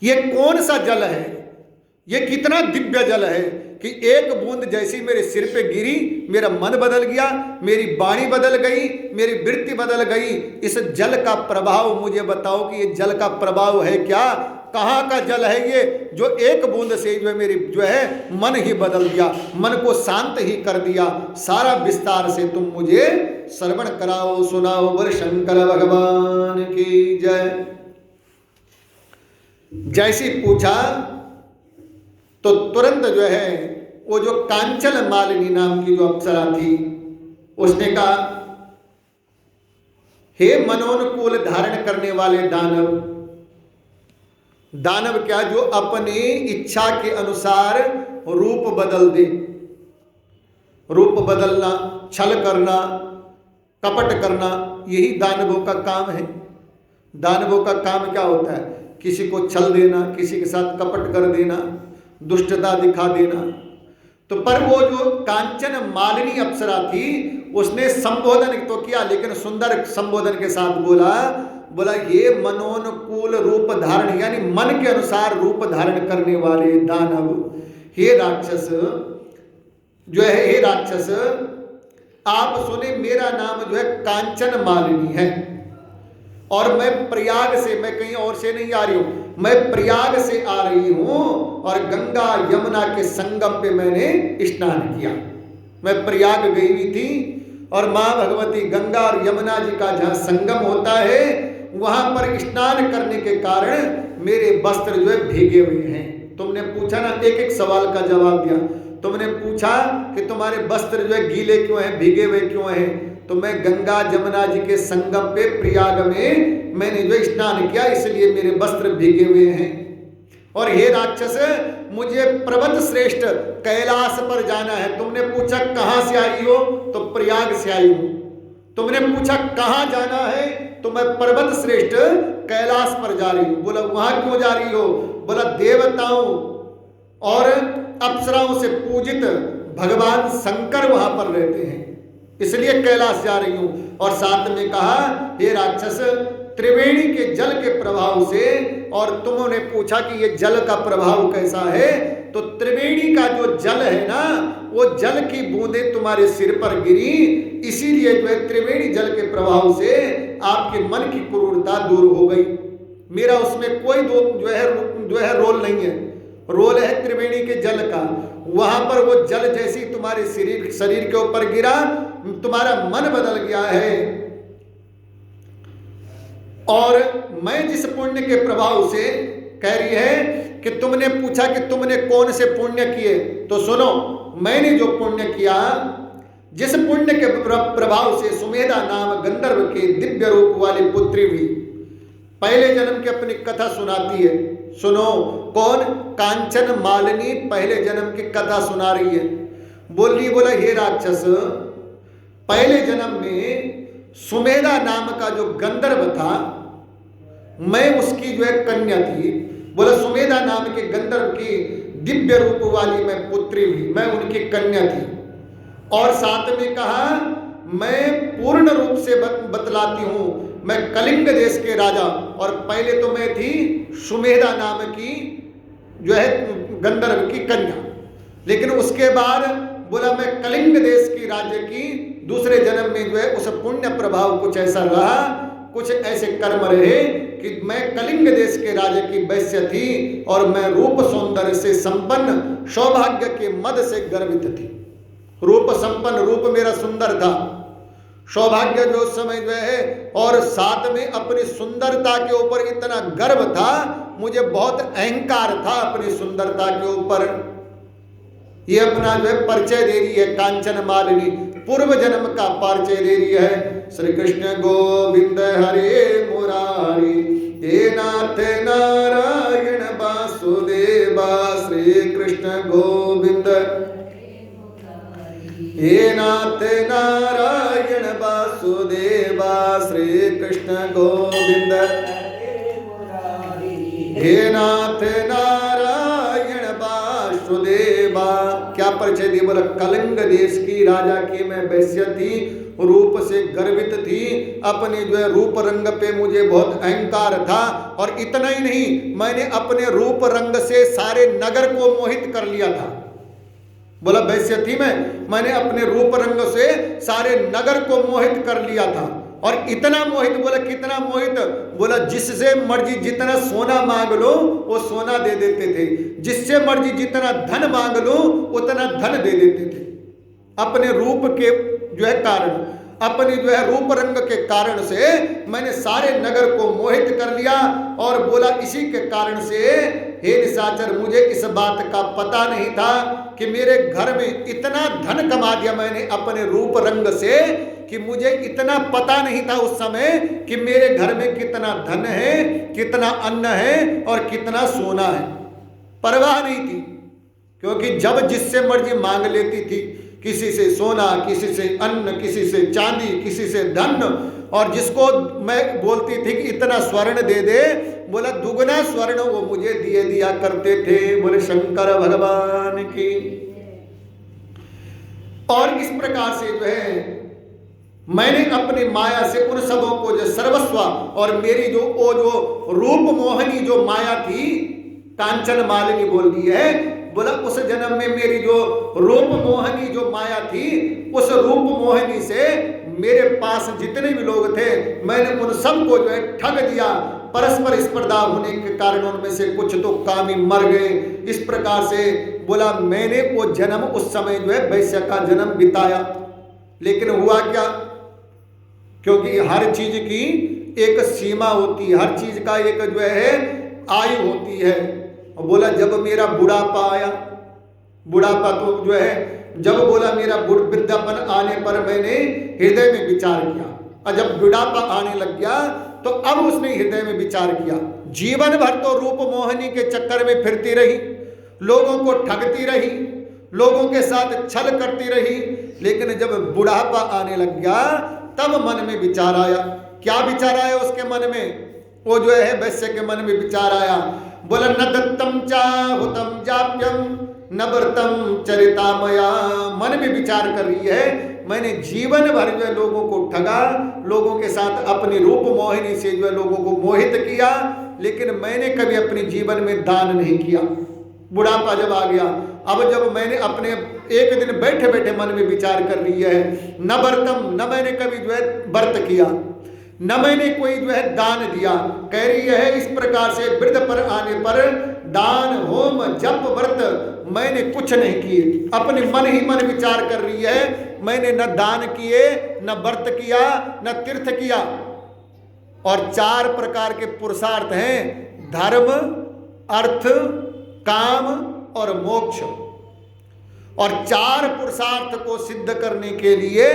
ये कौन सा जल है? ये कितना दिव्य जल है कि एक बूंद जैसी मेरे सिर पे गिरी, मेरा मन बदल गया, मेरी वाणी बदल गई, मेरी वृत्ति बदल गई। इस जल का प्रभाव मुझे बताओ कि ये जल का प्रभाव है क्या? कहाँ का जल है ये जो एक बूंद से जो है मेरी जो है मन ही बदल दिया, मन को शांत ही कर दिया? सारा विस्तार से तुम मुझे श्रवण कराओ, सुनाओ। बोल शंकर भगवान की जय। जैसी पूछा तो तुरंत जो है वो जो कांचन मालिनी नाम की जो अप्सरा थी, उसने कहा, हे मनोनुकूल धारण करने वाले दानव, दानव क्या, जो अपनी इच्छा के अनुसार रूप बदल दे। रूप बदलना, छल करना, कपट करना, यही दानवों का काम है। दानवों का काम क्या होता है? किसी को छल देना, किसी के साथ कपट कर देना, दुष्टता दिखा देना। तो पर वो जो कांचन मालिनी अप्सरा थी, उसने संबोधन तो किया, लेकिन सुंदर संबोधन के साथ बोला ये मनोनुकूल रूप धारण, यानी मन के अनुसार रूप धारण करने वाले दानव, हे राक्षस जो है, हे राक्षस, आप सुने, मेरा नाम जो है कांचन मालिनी है। और मैं प्रयाग से, मैं कहीं और से नहीं आ रही हूँ, मैं प्रयाग से आ रही हूँ और गंगा यमुना के संगम पे मैंने स्नान किया। मैं प्रयाग गई हुई थी और माँ भगवती गंगा और यमुना जी का जहाँ संगम होता है वहाँ पर स्नान करने के कारण मेरे वस्त्र जो है भीगे हुए हैं। तुमने पूछा ना, एक एक सवाल का जवाब दिया। तुमने पूछा कि तुम्हारे वस्त्र जो है गीले क्यों हैं, भीगे हुए क्यों हैं, तो मैं गंगा जमुना जी के संगम पे प्रयाग में मैंने जो स्नान किया, इसलिए मेरे वस्त्र भीगे हुए हैं। और हे राक्षस, मुझे पर्वत श्रेष्ठ कैलाश पर जाना है। तुमने पूछा कहाँ से आई हो, तो प्रयाग से आई हूँ। तुमने पूछा कहाँ जाना है, तो मैं पर्वत श्रेष्ठ कैलाश पर जा रही हूँ। बोला वहां क्यों जा रही हो, बोला देवताओं और अप्सराओं से पूजित भगवान शंकर वहां पर रहते हैं, इसलिए कैलाश जा रही हूं। और साथ में कहा हे राक्षस, त्रिवेणी के जल के प्रभाव से, और तुमने पूछा कि ये जल का प्रभाव कैसा है, तो त्रिवेणी का जो जल है ना, वो जल की बूंदें तुम्हारे सिर पर गिरी, इसीलिए जो है त्रिवेणी जल के प्रभाव से आपके मन की क्रूरता दूर हो गई। मेरा उसमें कोई जो है रोल नहीं है, रोल है त्रिवेणी के जल का। वहां पर वो जल जैसी तुम्हारे शरीर के ऊपर गिरा, तुम्हारा मन बदल गया है। और मैं जिस पुण्य के प्रभाव से, कह रही है कि तुमने पूछा कि तुमने कौन से पुण्य किए, तो सुनो, मैंने जो पुण्य किया, जिस पुण्य के प्रभाव से सुमेधा नाम गंधर्व के दिव्य रूप वाली पुत्री हुई। पहले जन्म की अपनी कथा सुनाती है, सुनो। कौन? कांचन मालिनी पहले जन्म की कथा सुना रही है। बोला हे राक्षस, पहले जन्म में सुमेधा नाम का जो गंधर्व था, मैं उसकी जो है कन्या थी। बोला सुमेधा नाम के गंधर्व की दिव्य रूप वाली मैं पुत्री हुई, मैं उनकी कन्या थी। और साथ में कहा मैं पूर्ण रूप से बतलाती हूं, मैं कलिंग देश के राजा, और पहले तो मैं थी सुमेधा नाम की जो है गंधर्व की कन्या, लेकिन उसके बाद बोला मैं कलिंग देश की राज्य की दूसरे जन्म में जो है उस पुण्य प्रभाव कुछ ऐसा रहा, कुछ ऐसे कर्म रहे कि मैं कलिंग देश के राजा की वैश्य थी और मैं रूप सौंदर्य से संपन्न, सौभाग्य के मद से गर्वित थी। रूप संपन्न, रूप मेरा सुंदर था, सौभाग्य जो उस समय जो है, और साथ में अपनी सुंदरता के ऊपर इतना गर्व था, मुझे बहुत अहंकार था अपनी सुंदरता के ऊपर। ये अपना जो है परिचय दे रही है कांचन मालिनी, पूर्व जन्म का परिचय दे रही है। श्री कृष्ण गोविंद हरे मुरारी, हे नाथ नारायण वासुदेवा। श्री कृष्ण गोविंद हे नाथ नारायण वासुदेवा। श्री कृष्ण गोविंद हे नाथ नारायण वासुदेवा। क्या परिचय दी? बोला कलिंग देश की राजा की मैं वैश्य थी, रूप से गर्वित थी, अपने जो है रूप रंग पे मुझे बहुत अहंकार था। और इतना ही नहीं, मैंने अपने रूप रंग से सारे नगर को मोहित कर लिया था। बोला वैश्य थी मैंने अपने रूप रंग से सारे नगर को मोहित कर लिया था। और इतना मोहित, बोला कितना मोहित? बोला जिससे मर्जी जितना सोना मांग लो वो सोना दे देते थे, जिससे मर्जी जितना धन मांग लो उतना धन दे देते थे। अपने रूप के जो है कारण, अपने जो है रूप रंग के कारण से मैंने सारे नगर को मोहित कर लिया। और बोला इसी के कारण से हे निशाचर, मुझे इस बात का पता नहीं था कि मेरे घर में इतना धन कमा दिया मैंने अपने रूप रंग से, कि मुझे इतना पता नहीं था उस समय कि मेरे घर में कितना धन है, कितना अन्न है और कितना सोना है। परवाह नहीं थी, क्योंकि जब जिससे मर्जी मांग लेती थी, किसी से सोना, किसी से अन्न, किसी से चांदी, किसी से धन, और जिसको मैं बोलती थी कि इतना स्वर्ण दे दे, बोला दुगना स्वर्ण वो मुझे दिया करते थे। बोले शंकर भगवान की। और इस प्रकार से जो है मैंने अपनी माया से उन सबों को जो सर्वस्व, और मेरी जो वो जो रूप मोहनी जो माया थी, कांचन मालिनी बोल दी है। बोला उस जन्म में मेरी जो रूप मोहनी जो माया थी, उस रूप मोहनी से मेरे पास जितने भी लोग थे मैंने उन सबको जो है ठग दिया। परस्पर स्पर्धा होने के कारण उनमें से कुछ तो कामी मर गए। इस प्रकार से बोला मैंने वो जन्म उस समय जो है वैश्य का जन्म बिताया। लेकिन हुआ क्या, क्योंकि हर चीज की एक सीमा होती है, हर चीज का एक जो है आयु होती है। और बोला जब मेरा बुढ़ापा आया, बुढ़ापा तो जो है जब बोला मेरा वृद्धापन आने पर मैंने हृदय में विचार किया, और जब बुढ़ापा आने लग गया तो अब उसने हृदय में विचार किया। जीवन भर तो रूप मोहिनी के चक्कर में फिरती रही, लोगों को ठगती रही, लोगों के साथ छल करती रही, लेकिन जब बुढ़ापा आने लग गया तब मन में विचार आया। क्या विचार आया उसके मन में? वो जो है वैश्य के मन में विचार आया। बोला न दत्तम चाहुतम जाप्यम न व्रतम चरितामया। मन में विचार कर रही है मैंने जीवन भर जो है लोगों को ठगा, लोगों के साथ अपनी रूप मोहिनी से जो है लोगों को मोहित किया, लेकिन मैंने कभी अपने जीवन में दान नहीं किया। बुढ़ापा जब आ गया, अब जब मैंने अपने एक दिन बैठे बैठे मन में विचार कर रही है न व्रतम, न मैंने कभी जो है व्रत किया, न मैंने कोई जो है दान दिया। कह रही है इस प्रकार से वृद्ध पर आने पर दान होम जप व्रत मैंने कुछ नहीं किए। अपने मन ही मन विचार कर रही है मैंने न दान किए, न व्रत किया, न तीर्थ किया। और 4 प्रकार के पुरुषार्थ हैं, धर्म, अर्थ, काम और मोक्ष। और 4 पुरुषार्थ को सिद्ध करने के लिए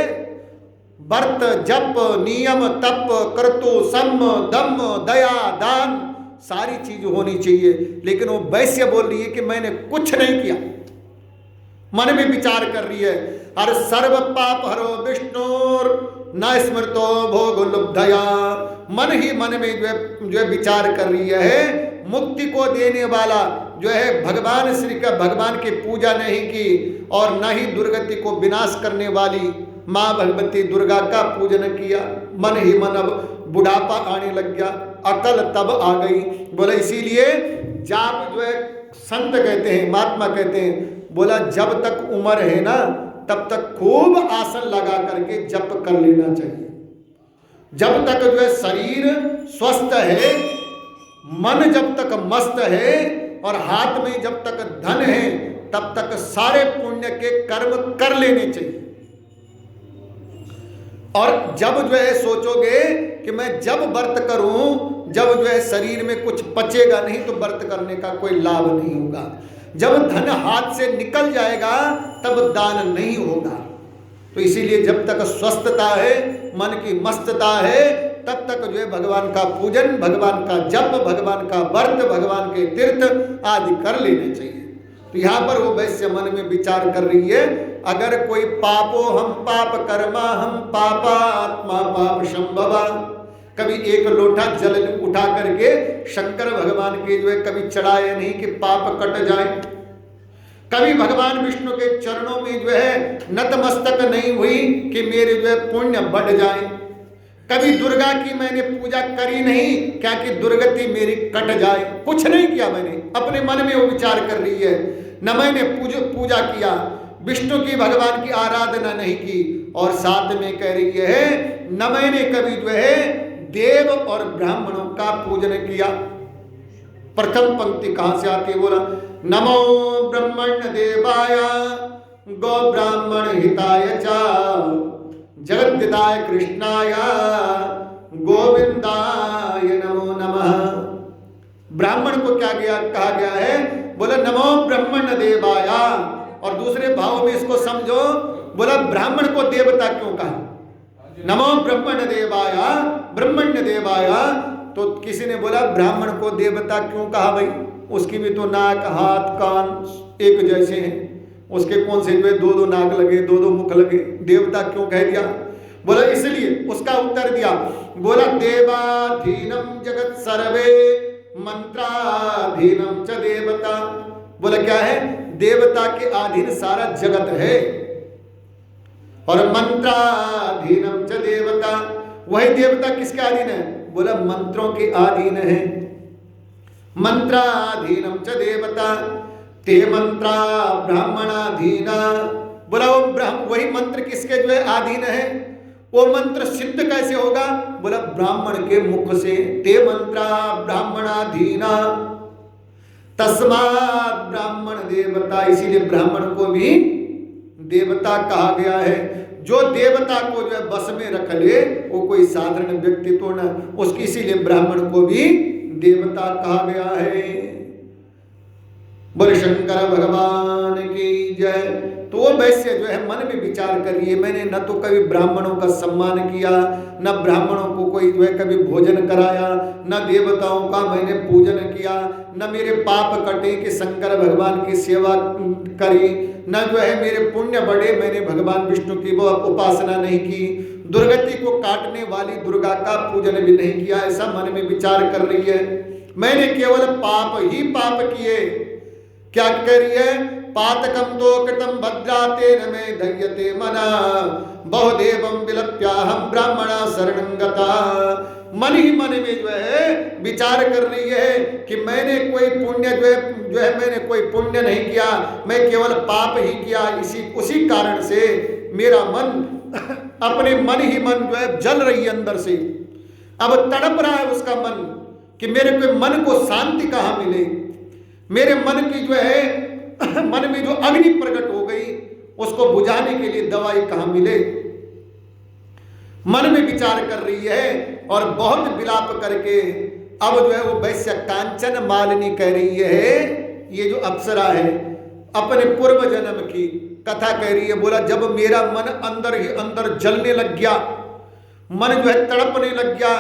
व्रत, जप, नियम, तप, कर्तु, सम, दम, दया, दान सारी चीज होनी चाहिए। लेकिन वो वैश्य बोल रही है कि मैंने कुछ नहीं किया। मन में विचार कर रही है हर सर्व पाप हरो विष्णुर न स्मृतो भोग लुब्धया। मन ही मन में जो है विचार कर रही है मुक्ति को देने वाला जो है भगवान श्री का, भगवान की पूजा नहीं की, और न ही दुर्गति को विनाश करने वाली माँ भगवती दुर्गा का पूजन किया। मन ही मन अब बुढ़ापा आने लग गया, अकल तब आ गई। बोला इसीलिए जाप जो है संत कहते हैं, महात्मा कहते हैं, बोला जब तक उम्र है ना तब तक खूब आसन लगा करके जप कर लेना चाहिए। जब तक जो है शरीर स्वस्थ है, मन जब तक मस्त है और हाथ में जब तक धन है तब तक सारे पुण्य के कर्म कर लेने चाहिए। और जब जो है सोचोगे कि मैं जब व्रत करूं, जब जो है शरीर में कुछ पचेगा नहीं तो व्रत करने का कोई लाभ नहीं होगा। जब धन हाथ से निकल जाएगा तब दान नहीं होगा। तो इसीलिए जब तक स्वस्थता है, मन की मस्तता है, तब तक जो है भगवान का पूजन, भगवान का जप, भगवान का व्रत, भगवान के तीर्थ आदि कर लेने चाहिए। तो यहाँ पर वो वैश्य मन में विचार कर रही है अगर कोई पापो हम पाप कर्मा हम पापा आत्मा पाप संभवा। कभी एक लोटा जल उठा करके शंकर भगवान के जो है कभी चढ़ाए नहीं कि पाप कट जाए। कभी भगवान विष्णु के चरणों में जो है नतमस्तक नहीं हुई कि मेरे जो है पुण्य बढ़ जाए। कभी दुर्गा की मैंने पूजा करी नहीं क्या कि दुर्गति मेरी कट जाए। कुछ नहीं किया मैंने, अपने मन में वो विचार कर रही है। न मैंने पूजा किया, विष्णु की भगवान की आराधना नहीं की, और साथ में कह रही है न मैंने कभी जो है देव और ब्राह्मणों का पूजन किया। प्रथम पंक्ति कहां से आती है? बोला नमो ब्रह्मण्य देवाय गो ब्राह्मण हिताय च जगद्दिताय कृष्णाय गोविंदाय नमो नमः। ब्राह्मण को क्या कहा गया है? बोला नमो ब्रह्मण्य देवाय, और दूसरे भाव में इसको समझो, बोला ब्राह्मण को देवता क्यों कहा? नमो ब्रह्मण्य देवाय, ब्रह्मण्य देवाय। तो किसी ने बोला ब्राह्मण को देवता क्यों कहा? भाई उसकी भी तो नाक, हाथ, कान एक जैसे हैं, उसके कौन से जो है 2-2 नाक लगे, 2-2 मुख लगे, देवता क्यों कह दिया? बोला इसलिए। उसका उत्तर दिया, बोला देवाधीनम जगत सर्वे मंत्राधीनम च देवता। बोला क्या है? देवता के अधीन सारा जगत है, और मंत्राधीनम च देवता। वही देवता किसके अधीन है? बोला मंत्रों के अधीन है। मंत्राधीनम च देवता ते मंत्रा ब्राह्मणाधीना। बोला वही मंत्र किसके जो है अधीन है? वो मंत्र सिद्ध कैसे होगा? बोला ब्राह्मण के मुख से। ते मंत्रा ब्राह्मणाधीना तस्मात् ब्राह्मण देवता, इसीलिए ब्राह्मण को भी देवता कहा गया है। जो देवता को जो है बस में रख ले वो कोई साधारण व्यक्ति तो न, उसकी इसीलिए ब्राह्मण को भी देवता कहा गया है। बोले शंकर भगवान की जय। तो वो वैसे जो है मन में विचार करिए, मैंने न तो कभी ब्राह्मणों का सम्मान किया, न ब्राह्मणों को कोई जो है कभी भोजन कराया, न देवताओं का मैंने पूजन किया, न मेरे पाप कटे कि शंकर भगवान की सेवा करी, न जो है मेरे पुण्य बढ़े मैंने भगवान विष्णु की वो उपासना नहीं की, दुर्गति को काटने वाली दुर्गा का पूजन भी नहीं किया। ऐसा मन में विचार कर रही है। मैंने केवल पाप ही पाप किए। क्या कह रही है? पातकम तो कृतम भद्राते न में दह्यते मना बहुदेवम विलप्याहम ब्राह्मणा शरणं गता। मन ही मन में जो है विचार कर रही है कि मैंने कोई पुण्य जो है मैंने कोई पुण्य नहीं किया, मैं केवल पाप ही किया। उसी कारण से मेरा मन अपने मन ही मन जो है जल रही है अंदर से। अब तड़प रहा है उसका मन कि मेरे को मन को शांति कहाँ मिले, मेरे मन की जो है मन में जो अग्नि प्रकट हो गई उसको बुझाने के लिए दवाई कहाँ मिले। मन में विचार कर रही है और बहुत विलाप करके अब जो है वो वैश्य कांचन मालिनी कह रही है, ये जो अप्सरा है अपने पूर्व जन्म की कथा कह रही है। बोला जब मेरा मन अंदर ही अंदर जलने लग गया, मन जो है तड़पने लग गया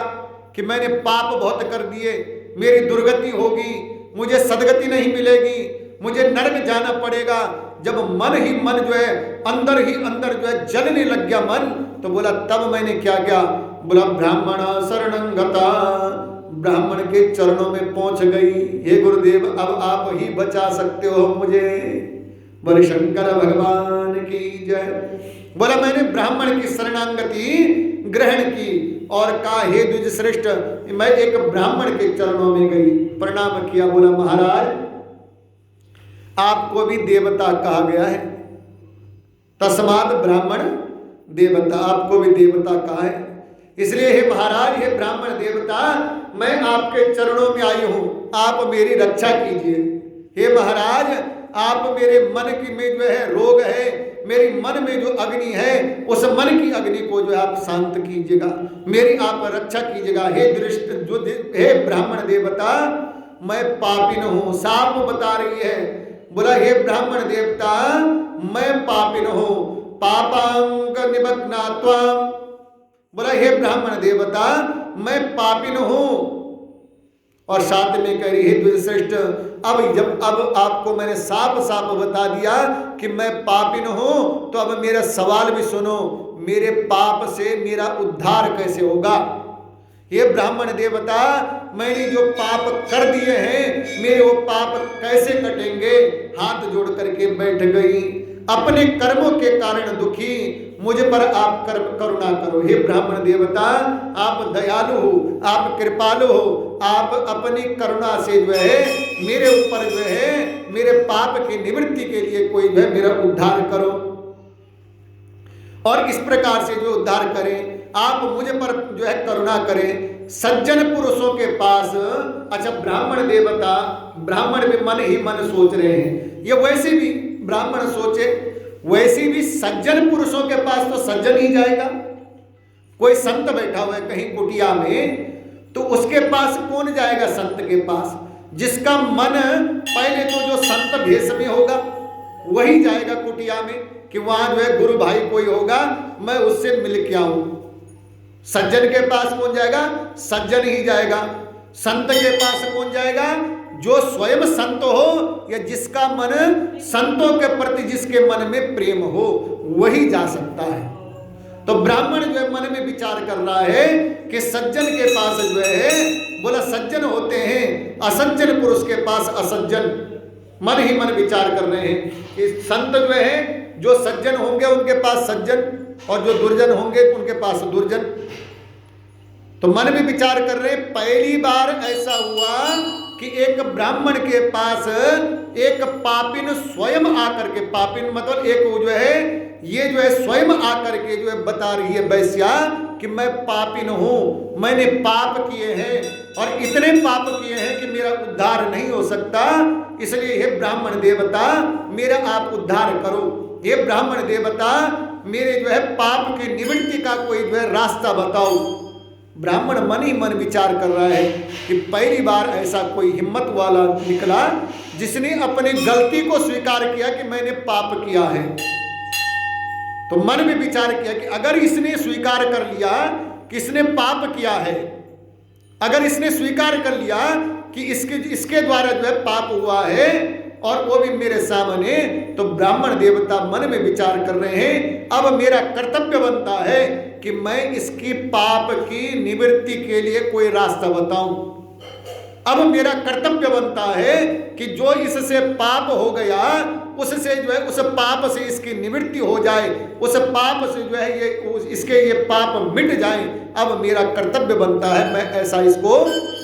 कि मैंने पाप बहुत कर दिए, मेरी दुर्गति होगी, मुझे सदगति नहीं मिलेगी, मुझे नरक जाना पड़ेगा। जब मन ही मन जो है अंदर ही अंदर जो है जलने लग गया मन, तो बोला तब मैंने क्या किया? बोला ब्राह्मण शरणं गता, ब्राह्मण के चरणों में पहुंच गई। हे गुरुदेव अब आप ही बचा सकते हो मुझे। बोले शंकर भगवान की जय। बोला मैंने ब्राह्मण की शरणागति ग्रहण की और कहा हे द्विज श्रेष्ठ, मैं एक ब्राह्मण के चरणों में गई, प्रणाम किया। बोला महाराज आपको भी देवता कहा गया है, तस्मात् ब्राह्मण देवता, आपको भी देवता कहा है। इसलिए हे महाराज, हे ब्राह्मण देवता, मैं आपके चरणों में आई हूं, आप मेरी रक्षा कीजिए। हे महाराज आप मेरे मन की में जो है रोग है, मेरी मन में जो अग्नि है उस मन की अग्नि को जो आप शांत कीजिएगा, मेरी आप रक्षा कीजिएगा। हे दृष्ट जो हे ब्राह्मण देवता, मैं पापिन हूं, साफ बता रही है। बोला हे ब्राह्मण देवता मैं पापिन हूं, पापांक निबध्नात्वाम। बोला हे ब्राह्मण देवता मैं पापिन हूं। और साथ में कह रही हे द्विजश्रेष्ठ, अब आपको मैंने साफ साफ बता दिया कि मैं पापिन हूं, तो अब मेरा सवाल भी सुनो, मेरे पाप से मेरा उद्धार कैसे होगा? ये ब्राह्मण देवता मैंने जो पाप कर दिए हैं मेरे वो पाप कैसे कटेंगे? हाथ जोड़ करके बैठ गई। अपने कर्मों के कारण दुखी, मुझ पर आप करुणा करो। हे ब्राह्मण देवता आप दयालु हो, आप कृपालु हो, आप अपनी करुणा से जो है मेरे ऊपर जो है मेरे पाप की निवृत्ति के लिए कोई जो है मेरा उद्धार करो। और इस प्रकार से जो उद्धार करें, आप मुझे पर जो है करुणा करें। सज्जन पुरुषों के पास, अच्छा ब्राह्मण देवता, ब्राह्मण भी मन ही मन सोच रहे हैं, ये वैसे भी ब्राह्मण सोचे, वैसे भी सज्जन पुरुषों के पास तो सज्जन ही जाएगा। कोई संत बैठा हुआ है कहीं कुटिया में, तो उसके पास कौन जाएगा? संत के पास। जिसका मन पहले तो जो संत भेष में होगा वही जाएगा कुटिया में कि वहां जो है गुरु भाई कोई होगा, मैं उससे मिल के आऊं। सज्जन के पास कौन जाएगा? सज्जन ही जाएगा। संत के पास कौन जाएगा? जो स्वयं संत हो या जिसका मन संतों के प्रति जिसके मन में प्रेम हो वही जा सकता है। तो ब्राह्मण जो है मन में विचार कर रहा है कि सज्जन के पास जो है, बोला सज्जन होते हैं, असज्जन पुरुष के पास असज्जन। मन ही मन विचार कर रहे हैं कि संत जो है, जो सज्जन होंगे उनके पास सज्जन और जो दुर्जन होंगे उनके पास दुर्जन। तो मन में विचार कर रहे, पहली बार ऐसा हुआ कि एक ब्राह्मण के पास एक पापिन स्वयं आकर के, पापिन मतलब एक जो है ये जो है स्वयं आकर के जो है बता रही है वैश्या कि मैं पापिन हूं, मैंने पाप किए हैं और इतने पाप किए हैं कि मेरा उद्धार नहीं हो सकता, इसलिए हे ब्राह्मण देवता मेरा आप उद्धार करो। हे ब्राह्मण देवता मेरे जो है पाप की निवृत्ति का कोई जो है रास्ता बताओ। ब्राह्मण मन ही मन विचार कर रहा है कि पहली बार ऐसा कोई हिम्मत वाला निकला जिसने अपनी गलती को स्वीकार किया कि मैंने पाप किया है। तो मन में विचार किया कि अगर इसने स्वीकार कर लिया कि इसने पाप किया है, अगर इसने स्वीकार कर लिया कि इसके द्वारा जो है पाप हुआ है और वो भी मेरे सामने, तो ब्राह्मण देवता मन में विचार कर रहे हैं अब मेरा कर्तव्य बनता है कि मैं इसकी पाप की निवृत्ति के लिए कोई रास्ता बताऊं। अब मेरा कर्तव्य बनता है कि जो इससे पाप हो गया उससे जो है उस पाप से इसकी निवृत्ति हो जाए, उस पाप से जो है इसके पाप मिट जाए। अब मेरा कर्तव्य बनता है मैं ऐसा इसको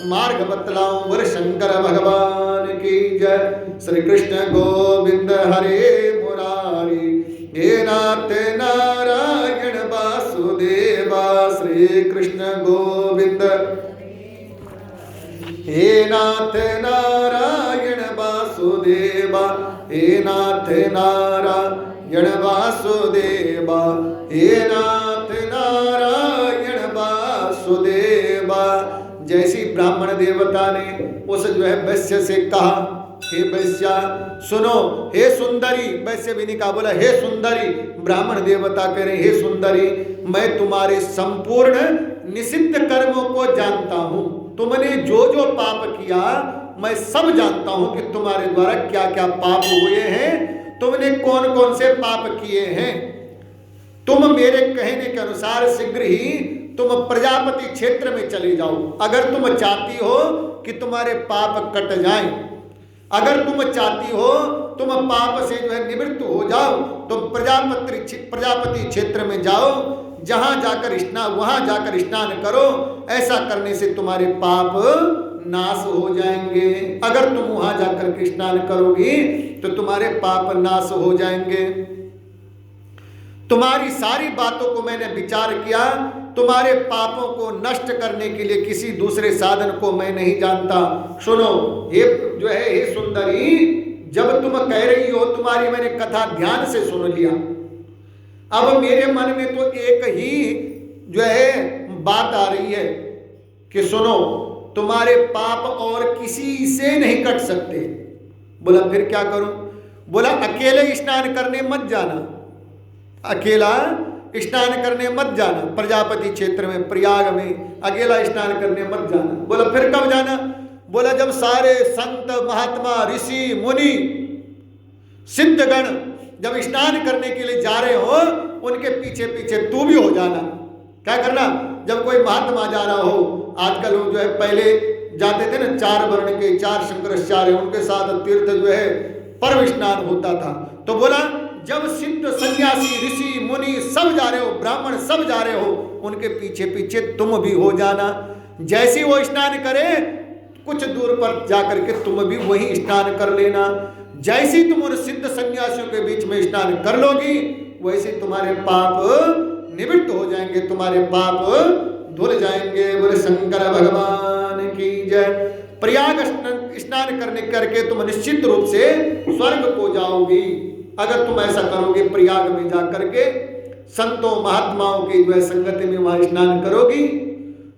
मार्ग बतलाऊं। बोले शंकर भगवान की जय। श्री कृष्ण गोविंद हरे मुरारी, हे नाथ नारायण वासुदेवा। श्री कृष्ण गोविंद हे नाथ नारायण वासुदेवा, हे नाथ नारायण वासुदेवा, हे नाथ नारायण वासुदेवा। जैसी ब्राह्मण देवता ने उस जो है वैश्य से कहा, हे वैश्या सुनो, हे सुंदरी, वैश्य भी नहीं कहा, बोला हे सुंदरी। ब्राह्मण देवता कह रहे हे सुंदरी मैं तुम्हारे संपूर्ण निषिद्ध कर्मों को जानता हूं, तुमने जो जो पाप किया मैं सब जानता हूं कि तुम्हारे द्वारा क्या क्या पाप हुए हैं, तुमने कौन कौन से पाप किए हैं। तुम मेरे कहने के अनुसार शीघ्र ही तुम प्रजापति क्षेत्र में चले जाओ। अगर तुम चाहती हो कि तुम्हारे पाप कट जाएं, अगर तुम चाहती हो तुम पाप से जो है निवृत्त हो जाओ, तुम प्रजापति क्षेत्र में जाओ, जहां जाकर वहां जाकर स्नान करो। ऐसा करने से तुम्हारे पाप नाश हो जाएंगे। अगर तुम वहां जाकर के स्नान करोगी तो तुम्हारे पाप नाश हो जाएंगे। तुम्हारी सारी बातों को मैंने विचार किया, तुम्हारे पापों को नष्ट करने के लिए किसी दूसरे साधन को मैं नहीं जानता। सुनो ये जो है हे सुंदरी, जब तुम कह रही हो तुम्हारी मैंने कथा ध्यान से सुन लिया। अब मेरे मन में तो एक ही जो है बात आ रही है कि सुनो तुम्हारे पाप और किसी से नहीं कट सकते। बोला फिर क्या करूं? बोला अकेले स्नान करने मत जाना, अकेला स्नान करने मत जाना। प्रजापति क्षेत्र में प्रयाग में अकेला स्नान करने मत जाना। बोला फिर कब जाना? बोला जब सारे संत महात्मा ऋषि मुनि सिद्धगण जब स्नान करने के लिए जा रहे हो उनके पीछे पीछे तू भी हो जाना। क्या करना? जब कोई महात्मा जा रहा हो, आजकल जो है पहले जाते थे ना 4 वर्ण के 4 शंकराचार्य, उनके साथ तीर्थ जो है पर्व स्नान होता था। तो बोला जब सिद्ध सन्यासी ऋषि मुनि सब जा रहे हो, ब्राह्मण सब जा रहे हो, उनके पीछे पीछे तुम भी हो जाना। जैसे वो स्नान करे कुछ दूर पर जाकर के तुम भी वही स्नान कर लेना। जैसे ही तुम उन सिद्ध सन्यासियों के बीच में स्नान कर लोगी वैसे तुम्हारे पाप निवृत्त हो जाएंगे, तुम्हारे पाप धुल जाएंगे। बोले शंकर भगवान की जय। प्रयाग स्नान करके तुम निश्चित रूप से स्वर्ग को जाओगी। अगर तुम ऐसा करोगे, प्रयाग में जाकर के संतों महात्माओं की जो है संगति में वहां स्नान करोगी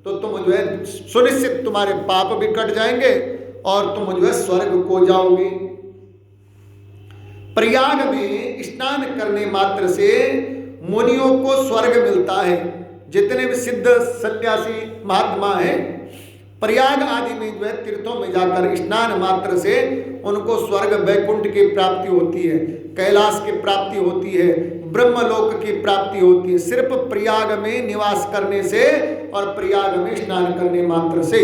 तो तुम जो है सुनिश्चित तुम्हारे पाप भी कट जाएंगे और तुम जो है स्वर्ग को जाओगी। प्रयाग में स्नान करने मात्र से मुनियों को स्वर्ग मिलता है। जितने भी सिद्ध सन्यासी महात्मा हैं प्रयाग आदि में जो है तीर्थों में जाकर स्नान मात्र से उनको स्वर्ग वैकुंठ की प्राप्ति होती है, कैलाश की प्राप्ति होती है, ब्रह्मलोक की प्राप्ति होती है, सिर्फ प्रयाग में निवास करने से और प्रयाग में स्नान करने मात्र से।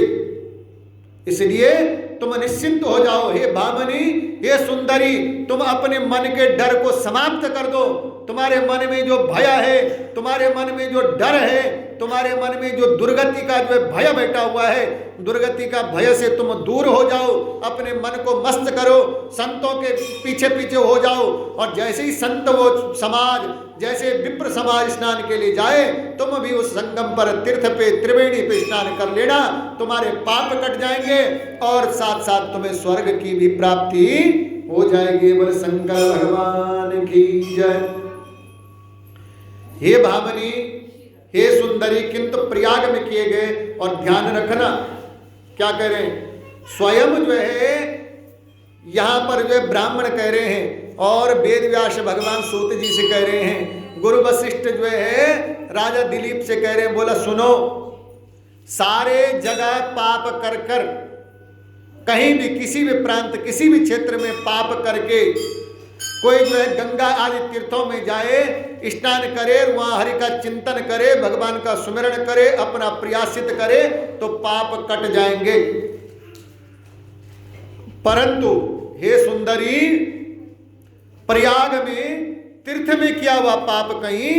इसलिए तुम निश्चिंत हो जाओ हे भामनी, हे सुंदरी, तुम अपने मन के डर को समाप्त कर दो। तुम्हारे मन में जो भय है, तुम्हारे मन में जो डर है, तुम्हारे मन में जो दुर्गति का जो है भय बैठा हुआ है, दुर्गति का भय से तुम दूर हो जाओ, अपने मन को मस्त करो, संतों के पीछे पीछे हो जाओ। और जैसे ही संत वो समाज, जैसे विप्र समाज स्नान के लिए जाए, तुम भी उस संगम पर तीर्थ पे त्रिवेणी पे स्नान कर लेना, तुम्हारे पाप कट जाएंगे और साथ साथ तुम्हें स्वर्ग की भी प्राप्ति हो जाएगी। बोले शंकर भगवान की जय। हे भामनी, हे सुंदरी, किंतु प्रयाग में किए गए। और ध्यान रखना, क्या कह रहे हैं, स्वयं जो है यहां पर जो है ब्राह्मण कह रहे हैं और वेद व्यास भगवान सूत जी से कह रहे हैं, गुरु वशिष्ठ जो है राजा दिलीप से कह रहे हैं, बोला सुनो, सारे जगह पाप कर कर, कहीं भी किसी भी प्रांत किसी भी क्षेत्र में पाप करके कोई जो है गंगा आदि तीर्थों में जाए, स्नान करे, वहां हरि का चिंतन करे, भगवान का सुमिरन करे, अपना प्रयासित करे तो पाप कट जाएंगे। परंतु हे सुंदरी, प्रयाग में तीर्थ में किया हुआ पाप कहीं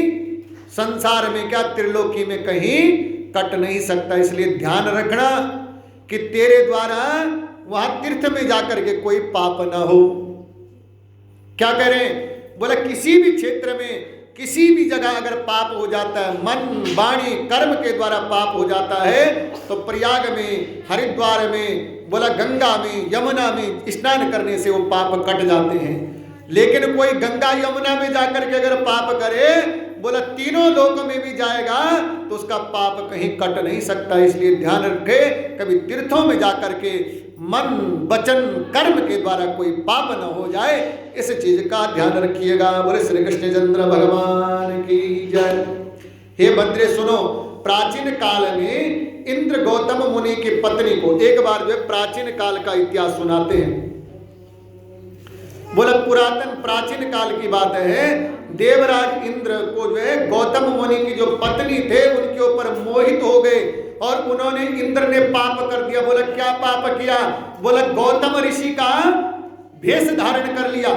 संसार में क्या त्रिलोकी में कहीं कट नहीं सकता। इसलिए ध्यान रखना कि तेरे द्वारा वहां तीर्थ में जाकर के कोई पाप ना हो। क्या करें, बोला किसी भी क्षेत्र में किसी भी जगह अगर पाप हो जाता है, मन वाणी कर्म के द्वारा पाप हो जाता है, तो प्रयाग में, हरिद्वार में, बोला गंगा में, यमुना में स्नान करने से वो पाप कट जाते हैं। लेकिन कोई गंगा यमुना में जाकर के अगर पाप करे, बोला तीनों लोकों में भी जाएगा तो उसका पाप कहीं कट नहीं सकता। इसलिए ध्यान रखे, कभी तीर्थों में जाकर के मन वचन कर्म के द्वारा कोई पाप न हो जाए, इस चीज का ध्यान रखिएगा। बोले श्री कृष्णचंद्र भगवान की जय। हे बंदरे सुनो, प्राचीन काल में इंद्र गौतम मुनि की पत्नी को, एक बार जो प्राचीन काल का इतिहास सुनाते हैं। बोला पुरातन प्राचीन काल की बात है, देवराज इंद्र को जो है गौतम मुनि की जो पत्नी थे उनके ऊपर मोहित हो गए और उन्होंने, इंद्र ने पाप कर दिया। बोला क्या पाप किया, बोला गौतम ऋषि का भेष धारण कर लिया।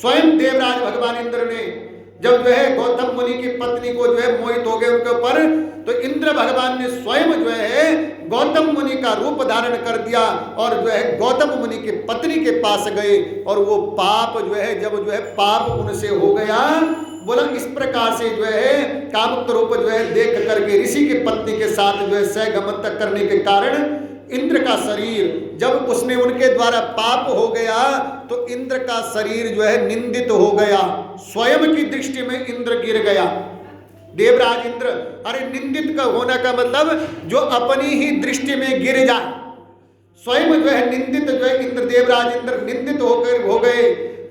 स्वयं देवराज भगवान इंद्र ने जब जो है गौतम मुनि की पत्नी को जो है मोहित हो गए उनके ऊपर, तो इंद्र भगवान ने स्वयं जो है गौतम मुनि का रूप धारण कर दिया और जो है गौतम मुनि की पत्नी के पास गए। और वो पाप जो है, जब जो है पाप उनसे हो गया, बोला इस प्रकार से जो है कामुक रूप जो है देख करके ऋषि की पत्नी के साथ जो है सहगमन तक करने के कारण इंद्र का शरीर, जब उसने उनके द्वारा पाप हो गया तो इंद्र का शरीर जो है निंदित हो गया। स्वयं की दृष्टि में इंद्र गिर गया। देवराज इंद्र, अरे निंदित का होने का मतलब जो अपनी ही दृष्टि में गिर जाए, स्वयं जो है निंदित जो है इंद्र, देवराज इंद्र निंदित होकर हो गए,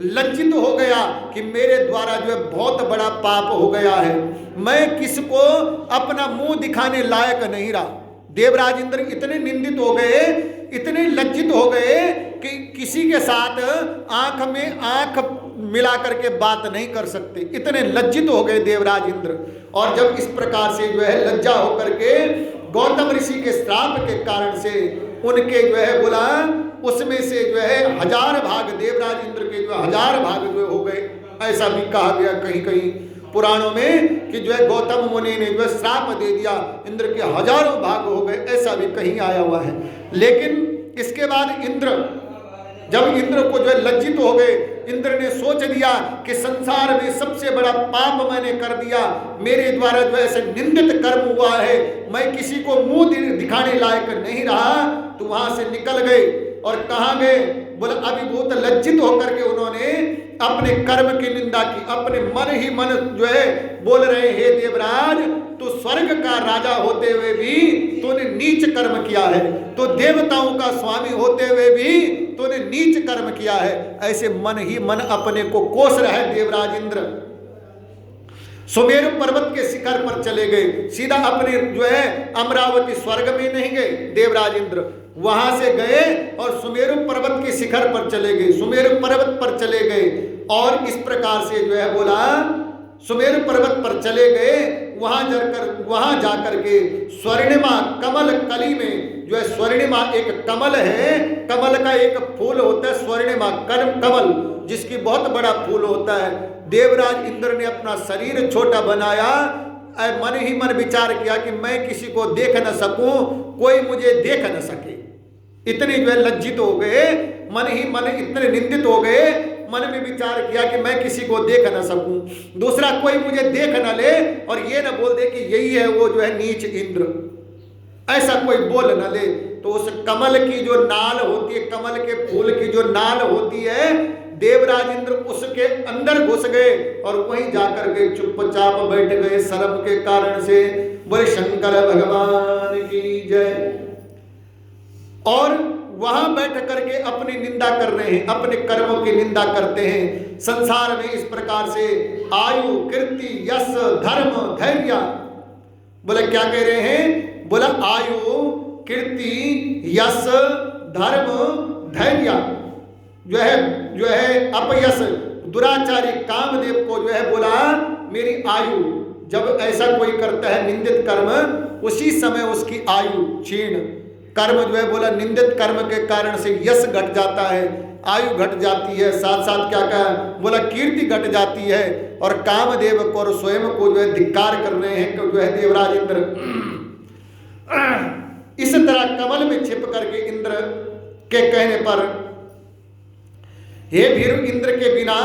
लज्जित हो गया कि मेरे द्वारा जो है बहुत बड़ा पाप हो गया है, मैं किसको अपना मुंह दिखाने लायक नहीं रहा। देवराज इंद्र इतने निंदित हो गए, इतने लज्जित हो गए कि किसी के साथ आंख में आंख मिला करके बात नहीं कर सकते, इतने लज्जित हो गए देवराज इंद्र। और जब इस प्रकार से जो है लज्जा होकर के गौतम ऋषि के श्राप के कारण से उनके जो है बोला उसमें से जो है 1000 भाग, देवराज इंद्र के जो 1000 भाग जो हो गए, ऐसा भी कहा गया कहीं कहीं पुराणों में कि जो है गौतम मुनि ने जो है श्राप दे दिया, इंद्र के 1000 भाग हो गए, ऐसा भी कहीं आया हुआ है। लेकिन इसके बाद इंद्र, जब इंद्र को जो है लज्जित हो गए, इंद्र ने सोच लिया कि संसार में सबसे बड़ा पाप मैंने कर दिया, मेरे द्वारा जो ऐसे निंदित कर्म हुआ है, मैं किसी को मुंह दिखाने लायक नहीं रहा। तो वहां से निकल गए और कहाँ गए, बोले अभिभूत लज्जित होकर के उन्होंने अपने कर्म की निंदा की, अपने मन ही मन जो है बोल रहे, हे देवराज तू स्वर्ग का राजा होते हुए भी तूने नीच कर्म किया है, तो देवताओं का स्वामी होते हुए भी तूने नीच कर्म किया है। ऐसे मन ही मन अपने को कोस रहा है देवराज इंद्र। सुमेरु पर्वत के शिखर पर चले गए, सीधा अपने जो है अमरावती स्वर्ग में नहीं गए देवराज इंद्र, वहां से गए और सुमेरु पर्वत के शिखर पर चले गए, सुमेरु पर्वत पर चले गए और इस प्रकार से जो है बोला सुमेरु पर्वत पर चले गए। वहां जाकर के स्वर्णिमा कमल कली में जो है, स्वर्णिमा एक कमल है, कमल का एक फूल होता है स्वर्णिमा कमल, जिसकी बहुत बड़ा फूल होता है। देवराज इंद्र ने अपना शरीर छोटा बनाया, मन ही मन विचार किया कि मैं किसी को देख न सकूं, कोई मुझे देख न सके। इतने जो है लज्जित हो गए, मन ही मन इतने निंदित हो गए, मन में विचार किया कि मैं किसी को देख न सकूं, दूसरा कोई मुझे देख न ले और ये न बोल दे कि यही है वो जो है नीच इंद्र, ऐसा कोई बोल न ले। तो उस कमल की जो नाल होती है, कमल के फूल की जो नाल होती है, देवराज इंद्र उसके अंदर घुस गए और वहीं जाकर के चुपचाप बैठ गए शर्म के कारण से। बोले शंकर भगवान की जय। और वहां बैठ करके अपनी निंदा कर रहे हैं, अपने कर्मों की निंदा करते हैं। संसार में इस प्रकार से आयु, कीर्ति, यश, धर्म, धैर्य, बोले क्या कह रहे हैं? बोला आयु, कीर्ति, यश, धर्म, धैर्य, जो है अपयश, दुराचारी कामदेव को जो है बोला मेरी आयु। जब ऐसा कोई करता है निंदित कर्म, उसी समय उसकी आयु क्षीण, कर्म जो है बोला निंदित कर्म के कारण से यश घट जाता है, आयु घट जाती है, साथ साथ क्या कहा? बोला कीर्ति घट जाती है। और कामदेव को और स्वयं को जो है धिक्कार कर रहे हैं जो है देवराज इंद्र। इस तरह कमल में छिप करके इंद्र के कहने पर, हे भीरु, इंद्र के बिना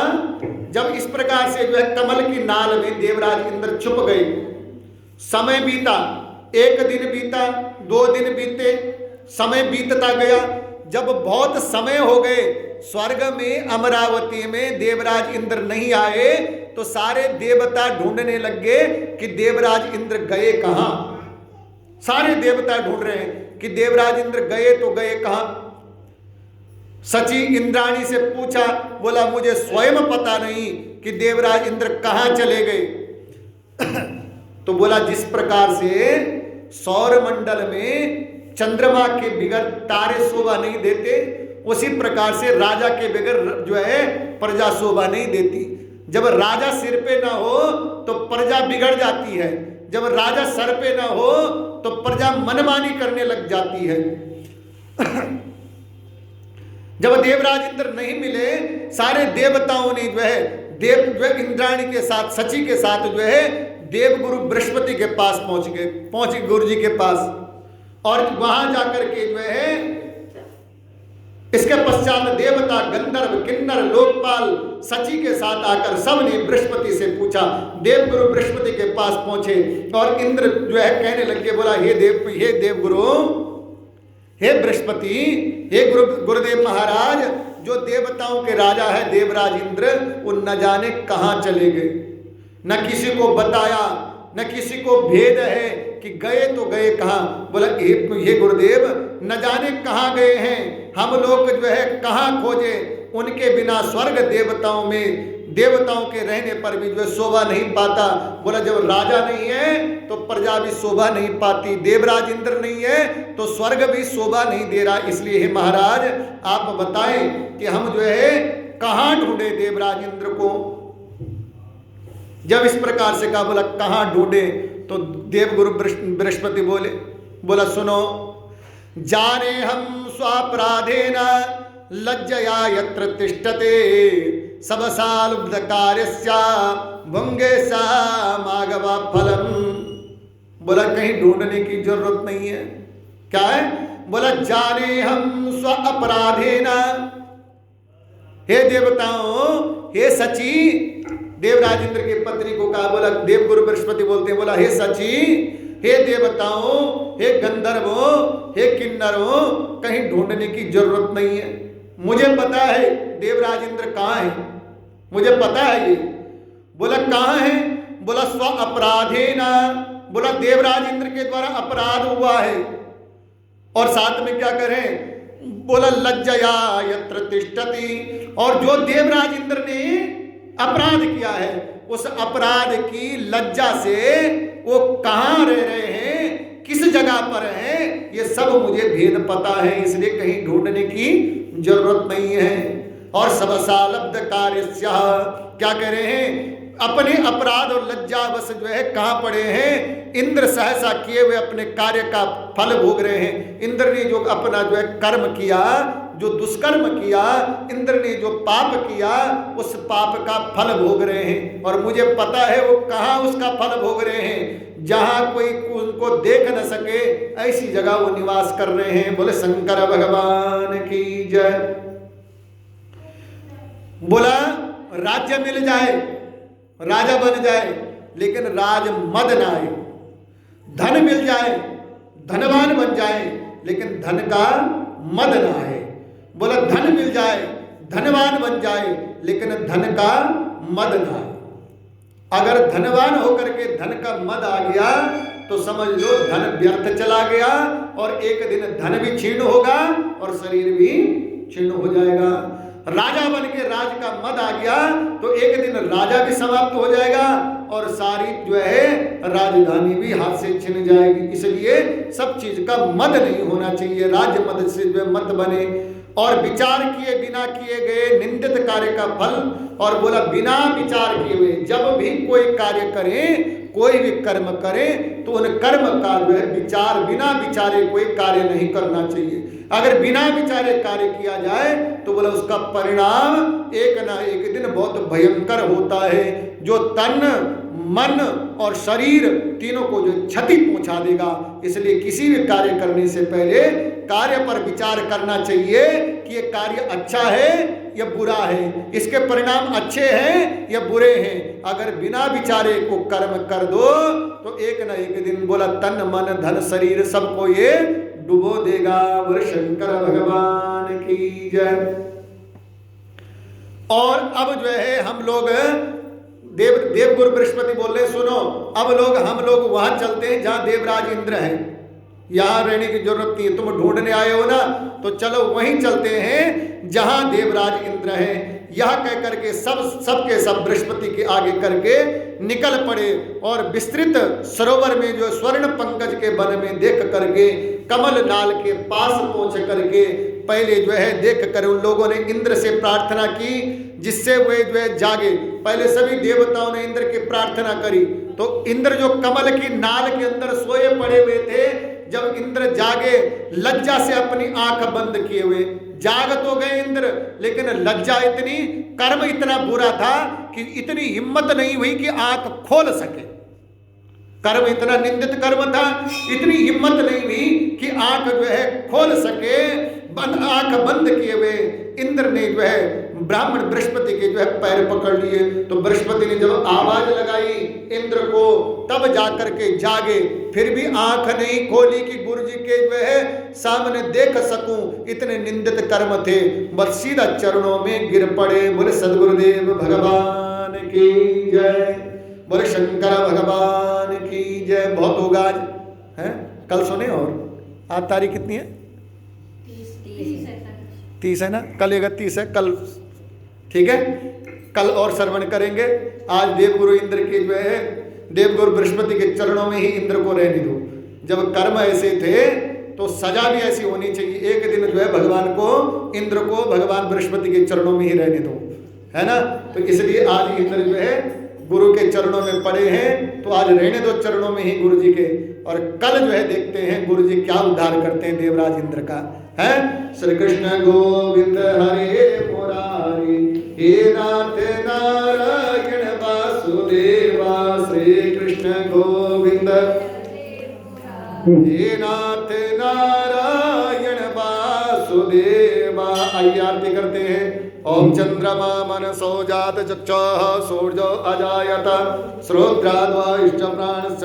जब इस प्रकार से जो है कमल की नाल में देवराज इंद्र छुप गए, समय बीता, एक दिन बीता, 2 दिन बीते, समय बीतता गया। जब बहुत समय हो गए, स्वर्ग में अमरावती में देवराज इंद्र नहीं आए, तो सारे देवता ढूंढने लग गए कि देवराज इंद्र गए कहां। सारे देवता ढूंढ रहे हैं कि देवराज इंद्र गए तो गए कहां। सची इंद्राणी से पूछा, बोला मुझे स्वयं पता नहीं कि देवराज इंद्र कहां चले गए। तो बोला जिस प्रकार से सौर मंडल में चंद्रमा के बिगर तारे शोभा नहीं देते, उसी प्रकार से राजा के बगैर जो है प्रजा शोभा नहीं देती। जब राजा सिर पे ना हो तो प्रजा बिगड़ जाती है, जब राजा सर पे ना हो तो प्रजा मनमानी करने लग जाती है। जब देवराज इंद्र नहीं मिले, सारे देवताओं ने जो है इंद्राणी के साथ, सची के साथ जो है देवगुरु बृहस्पति के पास पहुंचे गुरु जी के पास। और वहां जाकर के जो है इसके पश्चात देवता, गंधर्व, किन्नर, लोकपाल सची के साथ आकर सबने बृहस्पति से पूछा। देवगुरु बृहस्पति के पास पहुंचे और इंद्र जो है कहने लगे, बोला हे देवगुरु, हे बृहस्पति, हे गुरुदेव महाराज, जो देवताओं के राजा है देवराज इंद्र, वो न जाने कहां चले गए, न किसी को बताया, न किसी को भेद है कि गए तो गए कहां। बोला हे गुरुदेव, न जाने कहां गए हैं, हम लोग जो है कहां खोजे, उनके बिना स्वर्ग देवताओं के रहने पर भी जो है शोभा नहीं पाता। बोला जब राजा नहीं है तो प्रजा भी शोभा नहीं पाती, देवराज इंद्र नहीं है तो स्वर्ग भी शोभा नहीं दे रहा। इसलिए हे महाराज आप बताएं कि हम जो है कहां ढूंढे देवराज इंद्र को। जब इस प्रकार से कहा, बोला कहां ढूंढे, तो देवगुरु बृहस्पति बोला सुनो, जाने हम स्वापराधेन लज्जया यत्र तिष्ठते सबसा लुब्ध कार्यस्या भुंगे सा मागवा फलम। बोला कहीं ढूंढने की जरूरत नहीं है। क्या है? बोला जाने हम स्व अपराधेन, हे देवताओं, हे सची, देवराज इंद्र की पत्नी को कहा। बोला देवगुरु बृहस्पति बोलते हैं, बोला हे सची, हे देवताओं, हे गंधर्वों, हे किन्नरों, कहीं ढूंढने की जरूरत नहीं है। मुझे पता है देवराज इंद्र कहाँ है, मुझे पता है ये। बोला कहाँ है? बोला स्व अपराधेन, बोला देवराज इंद्र के द्वारा अपराध हुआ है। और साथ में क्या करें? बोला लज्जया यत्र तिष्ठति, और जो देवराज इंद्र ने अपराध किया है उस अपराध की लज्जा से वो कहाँ रह रहे हैं, किस जगह पर हैं, ये सब मुझे भेद पता है, इसलिए कहीं ढूंढने की जरूरत नहीं है। और सबसा लब्ध कार्यस्या, क्या कह रहे हैं? अपने अपराध और लज्जावश जो है कहाँ पड़े हैं, इंद्र सहसा किए हुए अपने कार्य का फल भोग रहे हैं। इंद्र ने जो अपना जो है कर्म किया, जो दुष्कर्म किया, इंद्र ने जो पाप किया, उस पाप का फल भोग रहे हैं। और मुझे पता है वो कहाँ उसका फल भोग रहे हैं, जहां कोई उनको देख न सके ऐसी जगह वो निवास कर रहे हैं। बोले शंकर भगवान की जय। बोला राज्य मिल जाए, राजा बन जाए, लेकिन राज मद ना आए। धन मिल जाए, धनवान बन जाए, लेकिन धन का मद ना आए। बोला धन मिल जाए, धनवान बन जाए, लेकिन धन का मद ना आए। अगर धनवान होकर के धन का मद आ गया तो समझ लो धन व्यर्थ चला गया, और एक दिन धन भी क्षीण होगा और शरीर भी क्षीण हो जाएगा। राजा बन के राज का मद आ गया तो एक दिन राजा भी समाप्त हो जाएगा और सारी जो है राजधानी भी हाथ से छिन जाएगी। इसलिए सब चीज का मद नहीं होना चाहिए, राज्य मद से जो मत बने। और विचार किए बिना किए गए निंदित कार्य का फल। और बोला बिना विचार किए हुए जब भी कोई कार्य करें, कोई भी कर्म करें, तो उन कर्म का जो है विचार, बिना विचारे कोई कार्य नहीं करना चाहिए। अगर बिना विचारे कार्य किया जाए तो बोला उसका परिणाम एक ना एक दिन बहुत भयंकर होता है, जो तन मन और शरीर तीनों को जो क्षति पहुंचा देगा। इसलिए किसी भी कार्य करने से पहले कार्य पर विचार करना चाहिए कि ये कार्य अच्छा है या बुरा है, इसके परिणाम अच्छे हैं या बुरे हैं। अगर बिना विचारे को कर्म कर दो तो एक ना एक दिन बोला तन मन धन शरीर सबको ये डुबो देगा। बोले शंकर भगवान की जय। और अब जो है हम लोग देवगुरु बृहस्पति बोल रहे सुनो, अब हम लोग वहां चलते हैं जहां देवराज इंद्र है। यहां रहने की जरूरत नहीं है, तुम ढूंढने आए हो ना, तो चलो वहीं चलते हैं जहां देवराज इंद्र है। यह कह करके सबके सब बृहस्पति के आगे करके निकल पड़े और विस्तृत सरोवर में जो स्वर्ण पंकज के वन में देख करके कमल नाल के पास पहुंच करके पहले जो है देख कर उन लोगों ने इंद्र से प्रार्थना की, जिससे वे जो है जागे। पहले सभी देवताओं ने इंद्र की प्रार्थना करी, तो इंद्र जो कमल की नाल के अंदर सोए पड़े हुए थे, जब इंद्र जागे लज्जा से अपनी आंख बंद किए हुए, जाग तो गए इंद्र, लेकिन लज्जा इतनी, कर्म इतना बुरा था कि इतनी हिम्मत नहीं हुई कि आंख खोल सके। कर्म इतना निंदित कर्म था, इतनी हिम्मत नहीं हुई कि आंख जो है खोल सके। आंख बंद किए हुए इंद्र ने जो है ब्राह्मण बृहस्पति के जो है पैर पकड़ लिए। तो बृहस्पति ने जब आवाज लगाई इंद्र को, तब जाकर के जागे। फिर भी आंख नहीं खोली कि गुरु जी के जो है सामने देख सकूं, इतने निंदित कर्म थे। बस सीधा चरणों में गिर पड़े। बोले सदगुरुदेव भगवान की जय, बोले शंकर भगवान की जय। बहुत होगा आज है, कल सुने। और आज तारीख कितनी है? 30 है ना, कल 31 है, कल ठीक है, कल और श्रवण करेंगे। आज देवगुरु इंद्र के जो है देवगुरु बृहस्पति के चरणों में ही इंद्र को रहने दो। जब कर्म ऐसे थे तो सजा भी ऐसी होनी चाहिए। एक दिन जो है भगवान को, इंद्र को भगवान बृहस्पति के चरणों में ही रहने दो, है ना। तो इसलिए आज इंद्र जो है गुरु के चरणों में पड़े हैं, तो आज रहने दो चरणों में ही गुरु जी के। और कल जो है देखते हैं गुरु जी क्या उद्धार करते हैं देवराज इंद्र का है। श्री कृष्ण गोविंद हरे मुरारी, हे नाथ नारायण वासुदेवा। श्री कृष्ण गोविंद हे नाथ नारायण वासुदेवा। आइए आरती करते हैं। ओम चंद्रमा मनसो जात चक्षुः सूर्यो अजायत श्रोत्राद्वा इष्ट प्राण